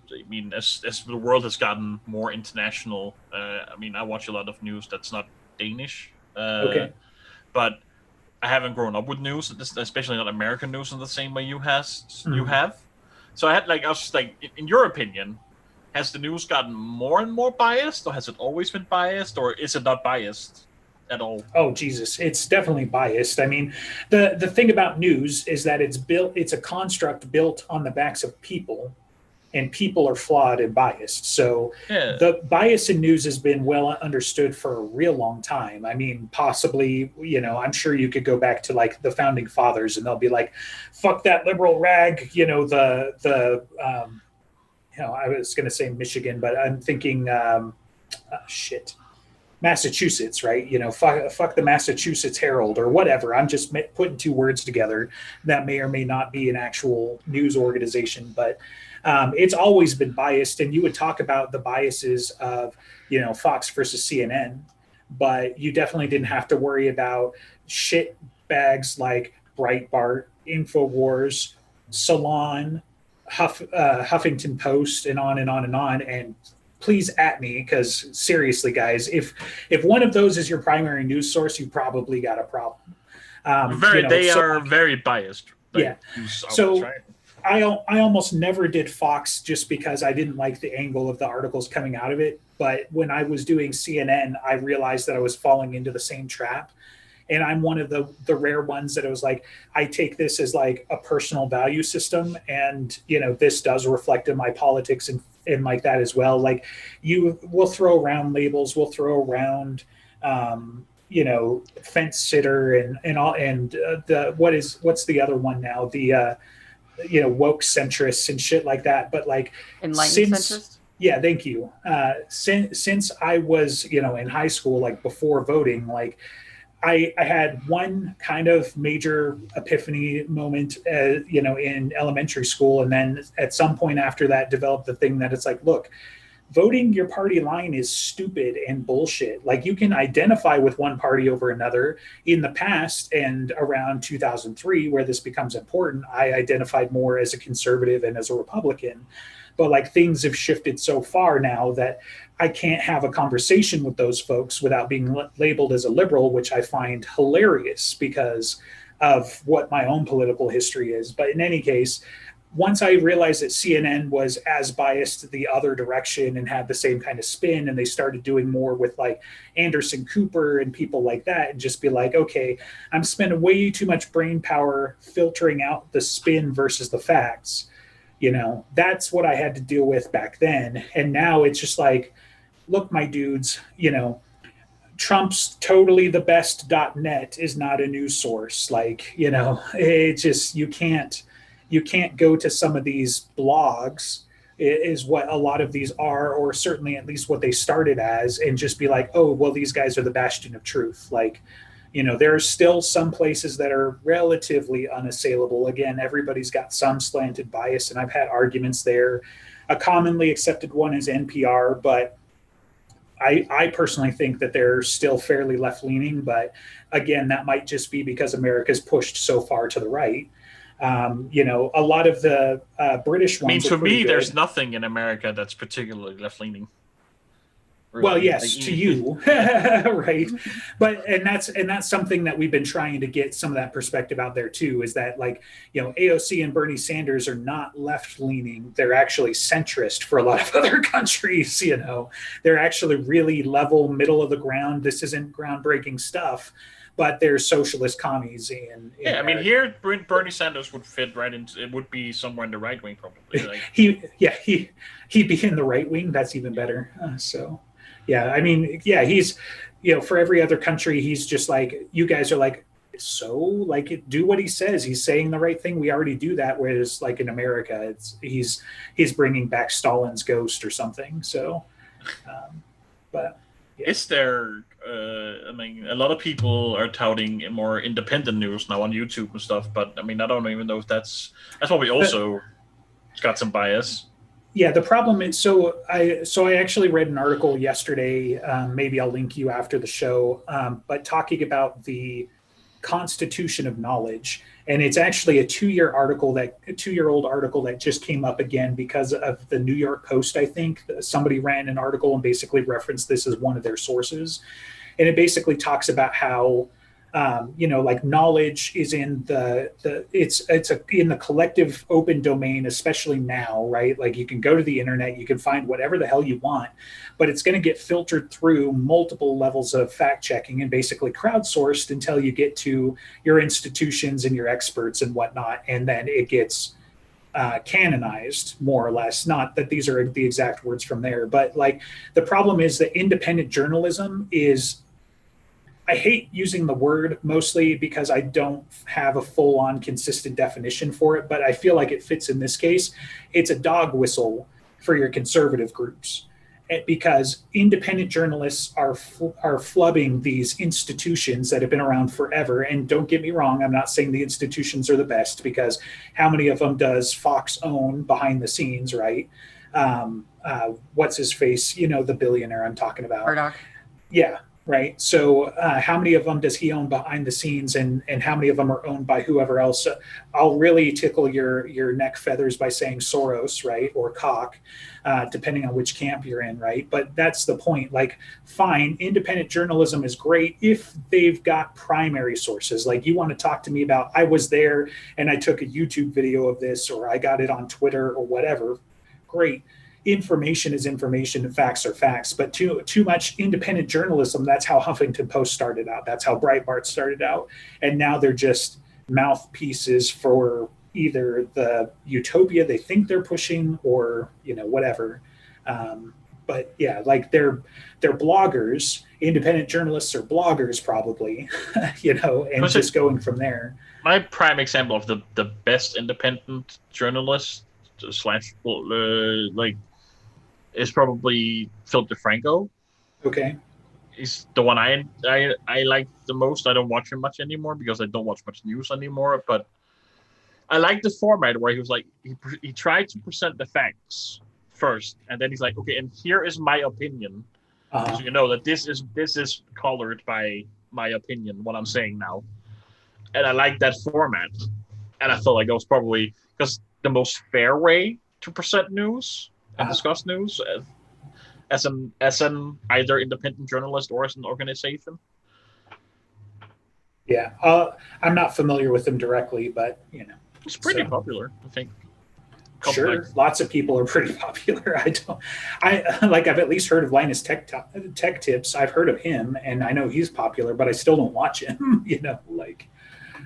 the world has gotten more international, I mean, I watch a lot of news that's not Danish. Okay. But I haven't grown up with news, especially not American news, in the same way you have. So I was just like, in your opinion, has the news gotten more and more biased, or has it always been biased, or is it not biased at all? Oh, Jesus, it's definitely biased. I mean, the thing about news is that it's a construct built on the backs of people, and people are flawed and biased. So the bias in news has been well understood for a real long time. I mean, possibly, I'm sure you could go back to like the founding fathers, and they'll be like, fuck that liberal rag, I was going to say Michigan, but I'm thinking, Massachusetts, right? Fuck the Massachusetts Herald or whatever. I'm just putting two words together that may or may not be an actual news organization, but it's always been biased. And you would talk about the biases of, Fox versus CNN, but you definitely didn't have to worry about shit bags like Breitbart, InfoWars, Salon, Huffington Post, and on and on and on. And please at me, because seriously, guys, if one of those is your primary news source, you probably got a problem. They are very biased. Yeah. So I almost never did Fox just because I didn't like the angle of the articles coming out of it. But when I was doing CNN, I realized that I was falling into the same trap. And I'm one of the rare ones that it was like, I take this as like a personal value system. And, this does reflect in my politics and like that as well. Like we'll throw around labels, we'll throw around, fence sitter and all, and what's the other one now? The, woke centrists and shit like that. But like enlightened centrists. Yeah, thank you. Since I was, in high school, like before voting, like I had one kind of major epiphany moment, in elementary school. And then at some point after that developed the thing that it's like, look, voting your party line is stupid and bullshit. Like you can identify with one party over another. In the past and around 2003, where this becomes important, I identified more as a conservative and as a Republican. But like things have shifted so far now that I can't have a conversation with those folks without being labeled as a liberal, which I find hilarious because of what my own political history is. But in any case, once I realized that CNN was as biased the other direction and had the same kind of spin, and they started doing more with like Anderson Cooper and people like that, and just be like, okay, I'm spending way too much brain power filtering out the spin versus the facts. That's what I had to deal with back then. And now it's just like, look, my dudes, Trump's totally the best.net is not a news source. Like, it's just, you can't go to some of these blogs is what a lot of these are, or certainly at least what they started as, and just be like, oh, well, these guys are the bastion of truth. Like, there are still some places that are relatively unassailable. Again, everybody's got some slanted bias, and I've had arguments there. A commonly accepted one is NPR, but I personally think that they're still fairly left-leaning. But again, that might just be because America's pushed so far to the right. A lot of the British ones. I mean, to me, there's nothing in America that's particularly left-leaning. Really. Well, yes, to you, right? But and that's something that we've been trying to get some of that perspective out there too. Is that like AOC and Bernie Sanders are not left leaning; they're actually centrist for a lot of other countries. They're actually really level, middle of the ground. This isn't groundbreaking stuff, but they're socialist commies. I mean, here Bernie Sanders would fit right into. It would be somewhere in the right wing, probably. Like. He'd be in the right wing. That's even better. Yeah, I mean, he's, for every other country, he's just like, you guys are like, so like, do what he says. He's saying the right thing. We already do that. Whereas like in America, he's bringing back Stalin's ghost or something. So, but. Yeah. Is there, I mean, a lot of people are touting more independent news now on YouTube and stuff, but I mean, I don't even know if that's probably also got some bias. Yeah, the problem is, so I actually read an article yesterday, maybe I'll link you after the show, but talking about the Constitution of Knowledge. And it's actually a 2-year-old article that just came up again because of the New York Post, I think. Somebody ran an article and basically referenced this as one of their sources. And it basically talks about how like knowledge is in it's in the collective open domain, especially now, right? Like you can go to the internet, you can find whatever the hell you want, but it's going to get filtered through multiple levels of fact checking and basically crowdsourced until you get to your institutions and your experts and whatnot. And then it gets canonized, more or less. Not that these are the exact words from there, but like the problem is that independent journalism is, I hate using the word mostly because I don't have a full-on consistent definition for it, but I feel like it fits in this case. It's a dog whistle for your conservative groups because independent journalists are flubbing these institutions that have been around forever. And don't get me wrong, I'm not saying the institutions are the best, because how many of them does Fox own behind the scenes, right? What's his face? The billionaire I'm talking about. Murdoch. Yeah. Right. So how many of them does he own behind the scenes, and how many of them are owned by whoever else? I'll really tickle your neck feathers by saying Soros, right? Or Koch, depending on which camp you're in. Right. But that's the point. Like, fine, independent journalism is great if they've got primary sources. Like, you want to talk to me about, I was there and I took a YouTube video of this, or I got it on Twitter or whatever. Great. information is information and facts are facts, but too much independent journalism. That's how Huffington Post started out. That's how Breitbart started out. And now they're just mouthpieces for either the utopia they think they're pushing or, whatever. But yeah, like they're bloggers. Independent journalists are bloggers probably, and just going from there. My prime example of the best independent journalist slash is probably Philip DeFranco. Okay. He's the one I like the most. I don't watch him much anymore because I don't watch much news anymore. But I like the format where he was like he tried to present the facts first, and then he's like, okay, and here is my opinion. So you know that this is colored by my opinion, what I'm saying now. And I like that format. And I felt like that was probably because the most fair way to present news and discuss news as an either independent journalist or as an organization. Yeah, I'm not familiar with them directly, but it's pretty popular, I think. Sure, lots of people are pretty popular. I've at least heard of Linus Tech Tips. I've heard of him, and I know he's popular, but I still don't watch him.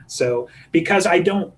So because I don't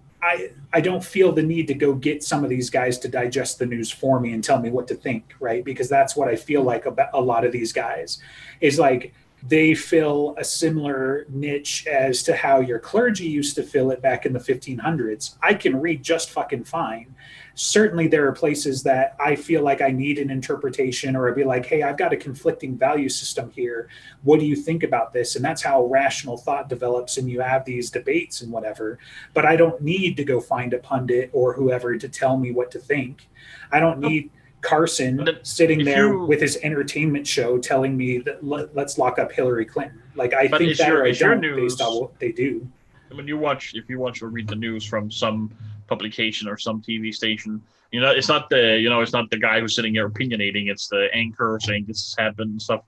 feel the need to go get some of these guys to digest the news for me and tell me what to think, right? Because that's what I feel like about a lot of these guys is like they fill a similar niche as to how your clergy used to fill it back in the 1500s. I can read just fucking fine. Certainly there are places that I feel like I need an interpretation, or I'd be like, hey, I've got a conflicting value system here. What do you think about this? And that's how rational thought develops, and you have these debates and whatever. But I don't need to go find a pundit or whoever to tell me what to think. I don't need Carson sitting there with his entertainment show telling me that let's lock up Hillary Clinton. Like I think that or I don't based on what they do. If you watch or read the news from some publication or some TV station, it's not the guy who's sitting here opinionating. It's the anchor saying this has happened and stuff.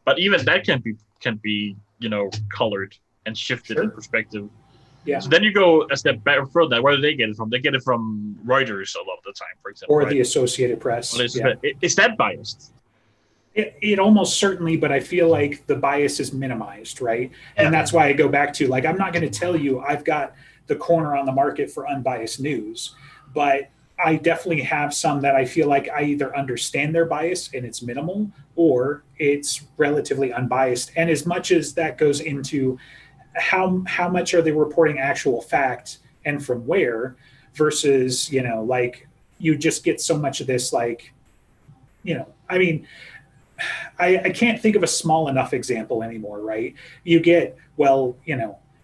But even that can be colored and shifted in perspective. Yeah. So then you go a step back further. Where do they get it from? They get it from Reuters a lot of the time, for example, or the Associated Press. Well, is that biased? It almost certainly, but I feel like the bias is minimized, right? Yeah. And that's why I go back to I'm not going to tell you I've got the corner on the market for unbiased news, but I definitely have some that I feel like I either understand their bias and it's minimal, or it's relatively unbiased. And as much as that goes into how much are they reporting actual fact and from where versus, you just get so much of this, I can't think of a small enough example anymore, right? You get,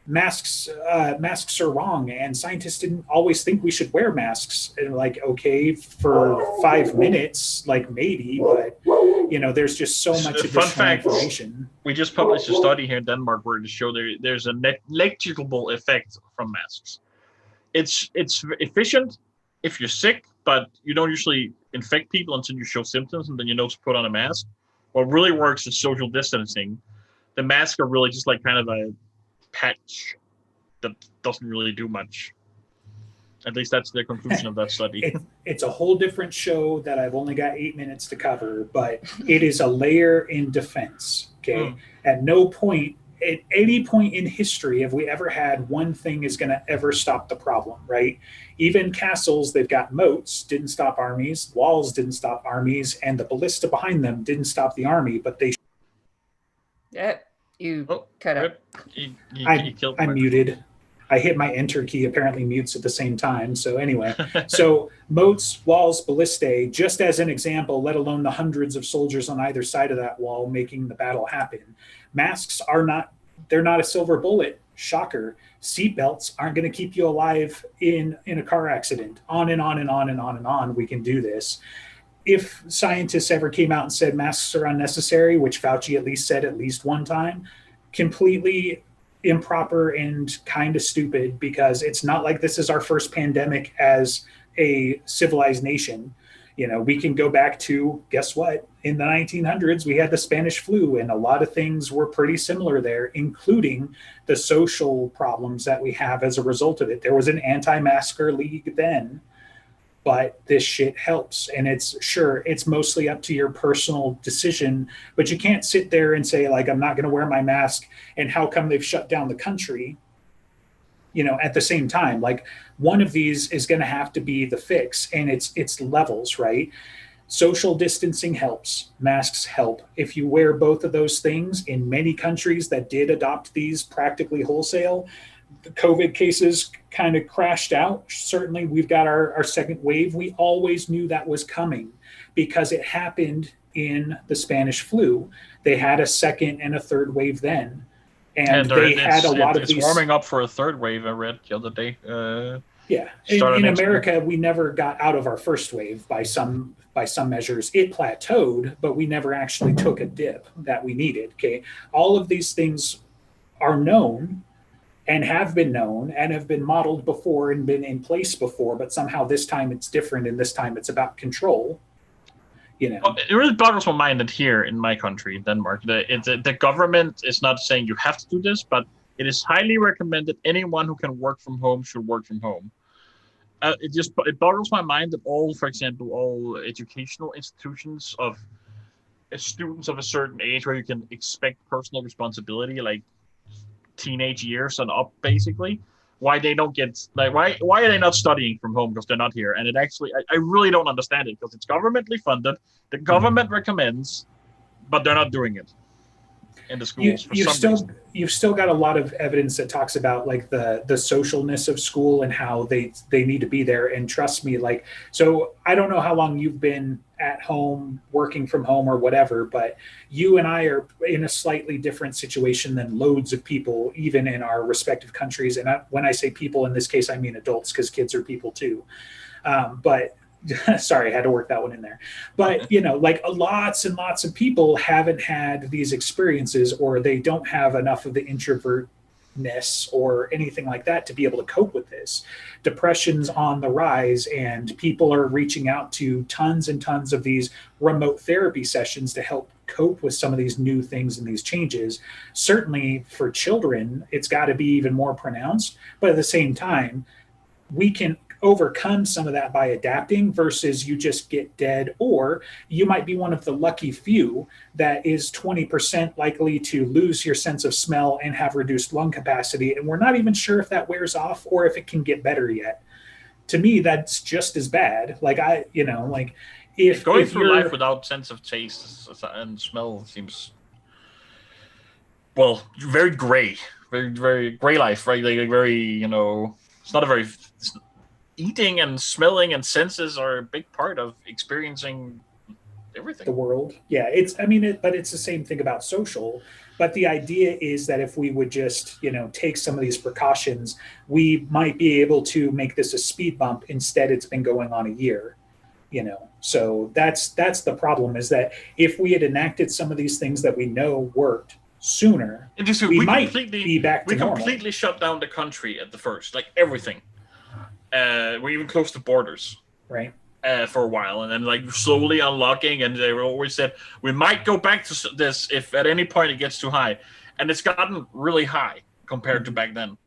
masks are wrong and scientists didn't always think we should wear masks. And okay, for 5 minutes, maybe, but there's just so much additional information. We just published a study here in Denmark where to show there's a negligible effect from masks. It's efficient if you're sick, but you don't usually infect people until you show symptoms, and then you know to put on a mask. What really works is social distancing. The masks are really just kind of a patch that doesn't really do much. At least that's the conclusion of that study. It's a whole different show that I've only got 8 minutes to cover, but it is a layer in defense. Okay. At no point, at any point in history, have we ever had one thing is going to ever stop the problem, right? Even castles, they've got moats, didn't stop armies. Walls didn't stop armies, and the ballista behind them didn't stop the army, but they. Yeah, you cut out. I'm muted. I hit my enter key, apparently mutes at the same time. So anyway, so moats, walls, ballistae, just as an example, let alone the hundreds of soldiers on either side of that wall making the battle happen. Masks they're not a silver bullet. Shocker. Seatbelts aren't going to keep you alive in a car accident. On and on and on and on and on. We can do this. If scientists ever came out and said masks are unnecessary, which Fauci at least said at least one time, completely improper and kind of stupid, because it's not like this is our first pandemic as a civilized nation. We can go back to, guess what? In the 1900s, we had the Spanish flu, and a lot of things were pretty similar there, including the social problems that we have as a result of it. There was an anti-masker league then. but this shit helps. And it's mostly up to your personal decision, but you can't sit there and say, like, I'm not going to wear my mask. And how come they've shut down the country? At the same time, like, one of these is going to have to be the fix, and it's levels, right? Social distancing helps, masks help. If you wear both of those things, in many countries that did adopt these practically wholesale, the COVID cases kind of crashed out. Certainly, we've got our second wave. We always knew that was coming because it happened in the Spanish flu. They had a second and a third wave then. And they had a lot of these. It's warming up for a third wave, I read the other day. Yeah. In America, we never got out of our first wave by some measures. It plateaued, but we never actually took a dip that we needed. Okay. All of these things are known and have been known and have been modeled before and been in place before, but somehow this time it's different, and this time it's about control. Well, it really boggles my mind that here in my country, Denmark, the government is not saying you have to do this, but it is highly recommended anyone who can work from home should work from home. It boggles my mind that for example, all educational institutions of students of a certain age where you can expect personal responsibility, like teenage years and up, basically, why they don't get, like, why are they not studying from home because they're not here? And it actually, I really don't understand it, because it's governmentally funded, the government recommends, but they're not doing it in the schools. You've still got a lot of evidence that talks about, like, the socialness of school and how they need to be there. And trust me, like, so I don't know how long you've been at home, working from home or whatever, but you and I are in a slightly different situation than loads of people, even in our respective countries. And when I say people, in this case, I mean adults, because kids are people too. But sorry, I had to work that one in there. But, like, lots and lots of people haven't had these experiences, or they don't have enough of the introvertness or anything like that to be able to cope with this. Depression's on the rise, and people are reaching out to tons and tons of these remote therapy sessions to help cope with some of these new things and these changes. Certainly for children, it's got to be even more pronounced. But at the same time, we can overcome some of that by adapting, versus you just get dead, or you might be one of the lucky few that is 20% likely to lose your sense of smell and have reduced lung capacity, and we're not even sure if that wears off or if it can get better yet. To me, that's just as bad. Like, if going through life without sense of taste and smell seems, well, very gray, very, very gray life, right? Like very, it's not a very, eating and smelling and senses are a big part of experiencing everything. The world. Yeah, but it's the same thing about social. But the idea is that if we would just, take some of these precautions, we might be able to make this a speed bump. Instead, it's been going on a year, So that's the problem, is that if we had enacted some of these things that we know worked sooner, we might be back to normal. We completely shut down the country at the first, like everything. We even closed the borders, right, for a while, and then, like, slowly unlocking. And they always said we might go back to this if at any point it gets too high, and it's gotten really high compared to back then.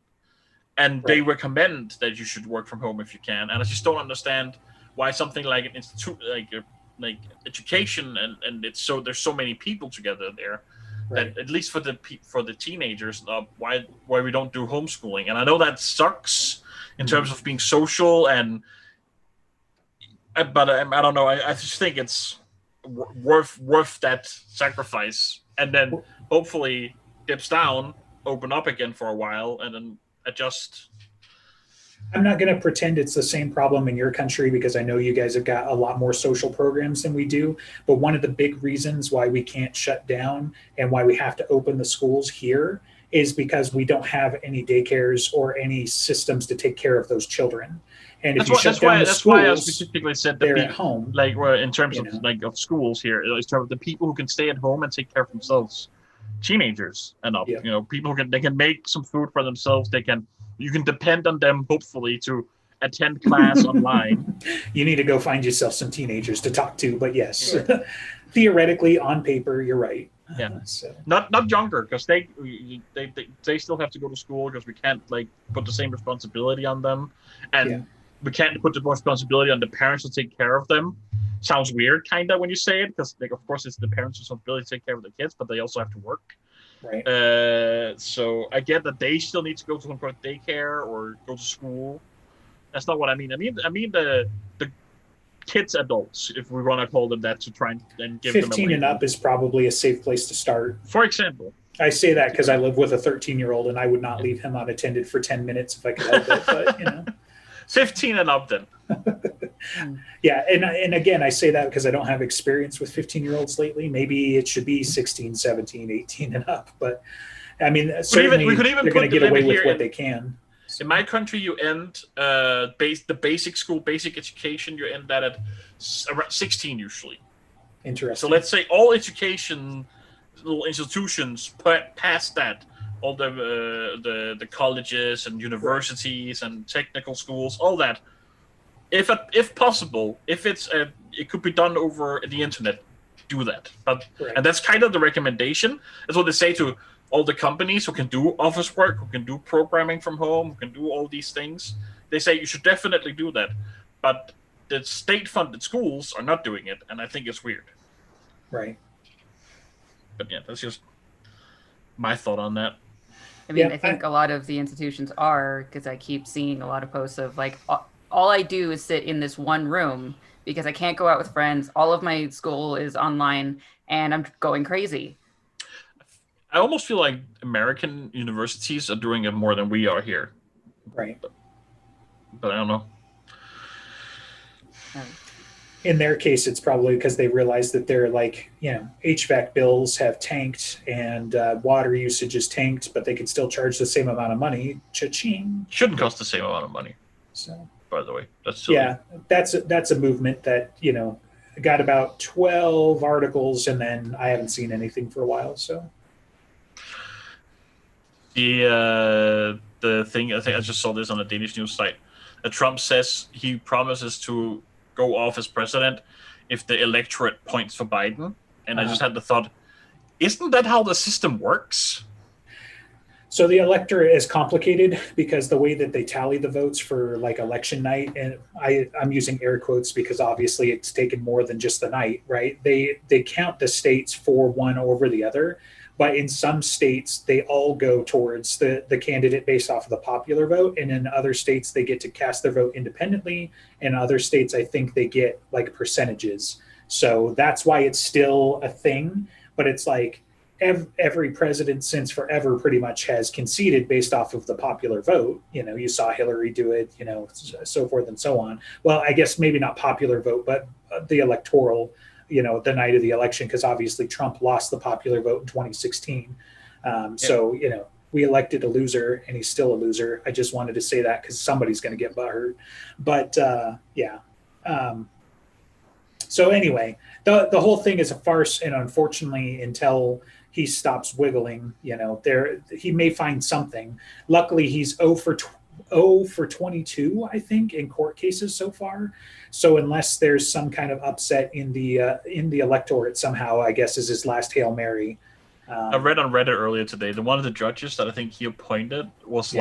And they recommend that you should work from home if you can. And I just don't understand why something like an institute, like education, and it's so there's so many people together there. Right. That at least for the teenagers, why we don't do homeschooling. And I know that sucks in terms of being social, but I don't know. I just think it's worth that sacrifice, and then hopefully dips down, open up again for a while, and then adjust. I'm not going to pretend it's the same problem in your country, because I know you guys have got a lot more social programs than we do. But one of the big reasons why we can't shut down and why we have to open the schools here is because we don't have any daycares or any systems to take care of those children. And if that's why I specifically said they're at home. Like, in terms of of schools here, in terms of the people who can stay at home and take care of themselves, teenagers and up. Yeah. People who can make some food for themselves. You can depend on them, hopefully, to attend class online. You need to go find yourself some teenagers to talk to, but yes, theoretically, on paper, you're right. Yeah, not younger, because they still have to go to school, because we can't put the same responsibility on them, and we can't put the responsibility on the parents to take care of them. Sounds weird, kind of, when you say it, because like, of course, it's the parents' responsibility to take care of the kids, but they also have to work. Right. So I get that they still need to go to some kind of daycare or go to school. That's not what I mean. I mean the kids, adults, if we want to call them that, to try and give 15 them a and up is probably a safe place to start. For example. I say that because I live with a 13-year-old, and I would not leave him unattended for 10 minutes if I could help it. But, you know. 15 and up, then. Yeah, and again, I say that because I don't have experience with 15-year-olds lately. Maybe it should be 16, 17, 18 and up. But, I mean, certainly we could even they're going to get away with what in, they can. In my country, you end the basic school, basic education, you end that at around 16 usually. Interesting. So let's say all education institutions past that, all the colleges and universities and technical schools, all that, if possible, if it could be done over the internet, do that. But right. And that's kind of the recommendation. That's what they say to all the companies who can do office work, who can do programming from home, who can do all these things. They say you should definitely do that. But the state-funded schools are not doing it, and I think it's weird. Right. But yeah, that's just my thought on that. I mean, I think a lot of the institutions are, because I keep seeing a lot of posts of like, all I do is sit in this one room because I can't go out with friends. All of my school is online, and I'm going crazy. I almost feel like American universities are doing it more than we are here. Right. But I don't know. In their case, it's probably because they realize that their HVAC bills have tanked and water usage is tanked, but they can still charge the same amount of money. Cha-ching. Shouldn't cost the same amount of money. So, by the way, that's silly. Yeah, that's a movement that got about 12 articles, and then I haven't seen anything for a while. So the thing, I think I just saw this on a Danish news site. Trump says he promises to go off as president if the electorate points for Biden. And I just had the thought, isn't that how the system works? So the electorate is complicated because the way that they tally the votes for election night, and I'm using air quotes because obviously it's taken more than just the night, right? They count the states for one over the other. But in some states, they all go towards the candidate based off of the popular vote. And in other states, they get to cast their vote independently. In other states, I think they get percentages. So that's why it's still a thing. But it's every president since forever pretty much has conceded based off of the popular vote. You saw Hillary do it, so forth and so on. Well, I guess maybe not popular vote, but the electoral the night of the election, because obviously Trump lost the popular vote in 2016. So, we elected a loser and he's still a loser. I just wanted to say that because somebody's going to get butthurt. But yeah. So anyway, the whole thing is a farce. And unfortunately, until he stops wiggling, he may find something. Luckily, he's 0 for 22, I think, in court cases so far. So unless there's some kind of upset in the electorate somehow, I guess is his last Hail Mary. I read on Reddit earlier today that one of the judges that I think he appointed was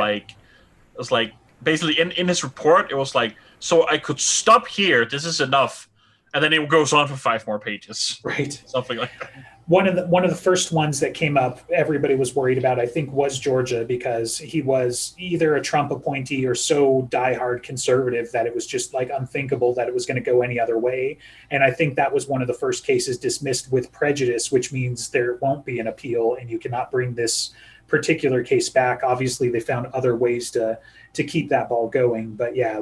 basically in his report, it was so I could stop here. This is enough. And then it goes on for 5 more pages. Right. Something like that. One of the first ones that came up, everybody was worried about, I think, was Georgia, because he was either a Trump appointee or so diehard conservative that it was just unthinkable that it was going to go any other way. And I think that was one of the first cases dismissed with prejudice, which means there won't be an appeal and you cannot bring this particular case back. Obviously, they found other ways to keep that ball going. But yeah,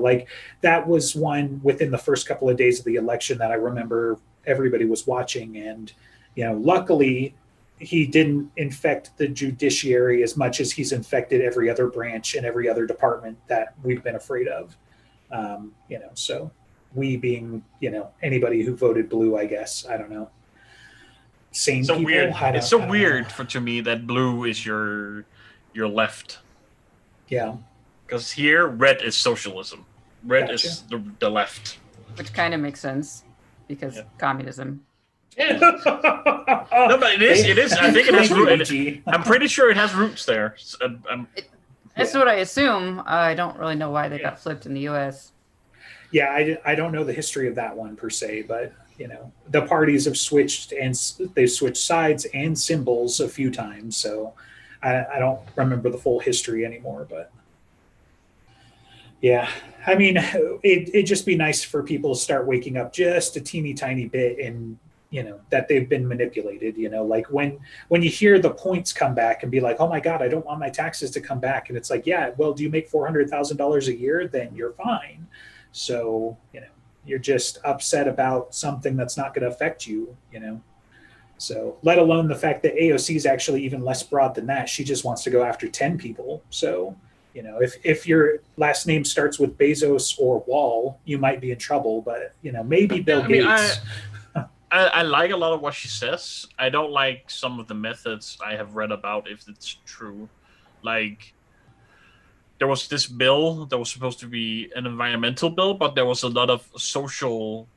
that was one within the first couple of days of the election that I remember everybody was watching. And luckily, he didn't infect the judiciary as much as he's infected every other branch and every other department that we've been afraid of. So we being, anybody who voted blue, I guess, I don't know. Sane so people. Weird. It's so weird to me that blue is your left. Yeah. Because here, red is socialism. Red is the left. Which kind of makes sense because communism. Yeah. No, but it is. I think it has roots. I'm pretty sure it has roots there. That's what I assume. I don't really know why they got flipped in the U.S. Yeah, I don't know the history of that one per se, but the parties have switched and they've switched sides and symbols a few times. So I don't remember the full history anymore, but yeah, I mean, it'd just be nice for people to start waking up just a teeny tiny bit and that they've been manipulated. Like when you hear the points come back and be like, oh my god, I don't want my taxes to come back, and it's like, yeah, well, do you make $400,000 a year? Then you're fine. So you're just upset about something that's not going to affect you. So let alone the fact that AOC is actually even less broad than that. She just wants to go after 10 people. So if your last name starts with Bezos or Wall, you might be in trouble. But maybe Bill Gates. I like a lot of what she says. I don't like some of the methods I have read about, if it's true. Like, there was this bill that was supposed to be an environmental bill, but there was a lot of social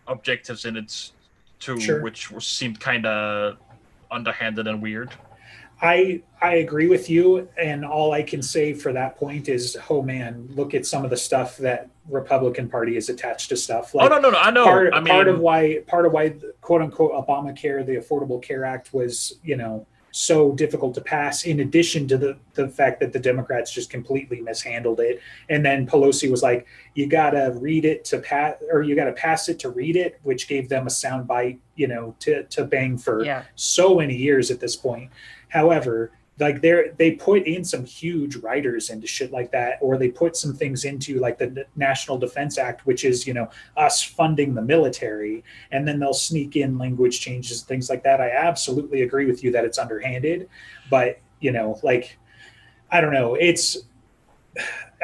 objectives in it too, Sure. which seemed kind of underhanded and weird. I agree with you, and all I can say for that point is, oh man, look at some of the stuff that Republican Party is attached to stuff. Like, no, I know. Part of why quote unquote Obamacare, the Affordable Care Act, was so difficult to pass. In addition to the fact that the Democrats just completely mishandled it, and then Pelosi was like, you gotta read it to pass, or you gotta pass it to read it, which gave them a soundbite, to bang for so many years at this point. However, like they put in some huge writers into shit like that, or they put some things into like the National Defense Act, which is us funding the military, and then they'll sneak in language changes, things like that. I absolutely agree with you that it's underhanded, but like, I don't know,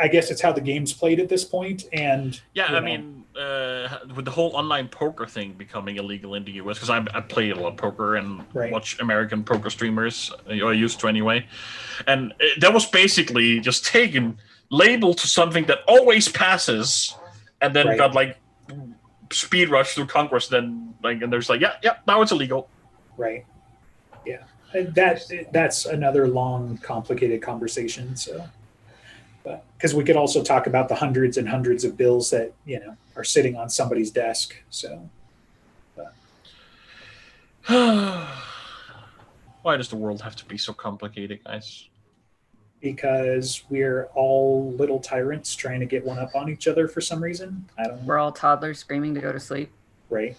I guess it's how the game's played at this point. And I mean, with the whole online poker thing becoming illegal in the US, because I play a lot of poker and watch American poker streamers, or I used to anyway, and that was basically just taken, labeled to something that always passes, and then got like speed rushed through Congress. Then and there's like, now it's illegal. Right. Yeah, that's another long, complicated conversation. So. Because we could also talk about the hundreds and hundreds of bills that are sitting on somebody's desk. So, why does the world have to be so complicated, guys? Because we're all little tyrants trying to get one up on each other for some reason. We're all toddlers screaming to go to sleep. Right.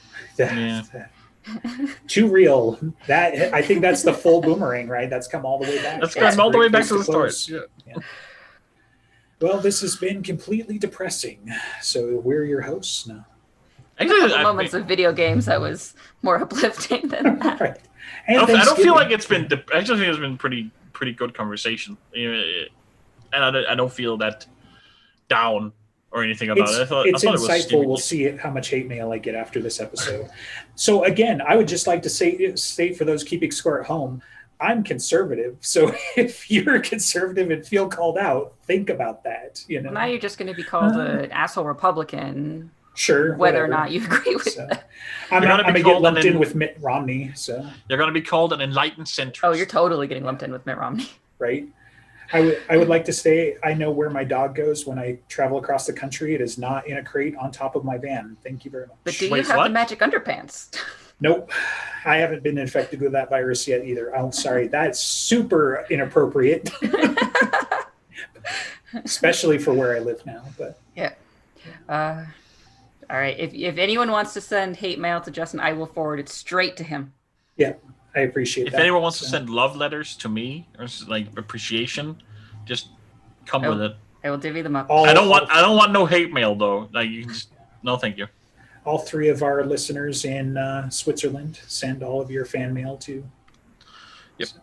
Too real. That I think that's the full boomerang, right? That's come all the way back. That's come all the way back to the start. Yeah. Well, this has been completely depressing. So we're your hosts now. Actually, moments of video games that was more uplifting than that. Right. I don't feel like it's been. I actually think it's been pretty good conversation, and I don't feel that down or anything about it. I thought it's it insightful. was We'll see how much hate mail I get after this episode. So again, I would just like to state for those keeping score at home, I'm conservative. So if you're conservative and feel called out, think about that. Now you're just going to be called an asshole Republican. Sure. Whether or not you agree with that. I'm going to get lumped in with Mitt Romney. So you're going to be called an enlightened centrist. Oh, you're totally getting lumped in with Mitt Romney. Right. I would like to say I know where my dog goes when I travel across the country. It is not in a crate on top of my van. Thank you very much. But do you have the magic underpants? Nope. I haven't been infected with that virus yet either. I'm sorry. That's super inappropriate. Especially for where I live now. But yeah. All right. If anyone wants to send hate mail to Justin, I will forward it straight to him. Yeah, I appreciate that. If anyone wants to send love letters to me or like appreciation, just come with it. I will divvy them up. I don't want no hate mail though. Like no, thank you. All three of our listeners in Switzerland, send all of your fan mail to. Yep. So.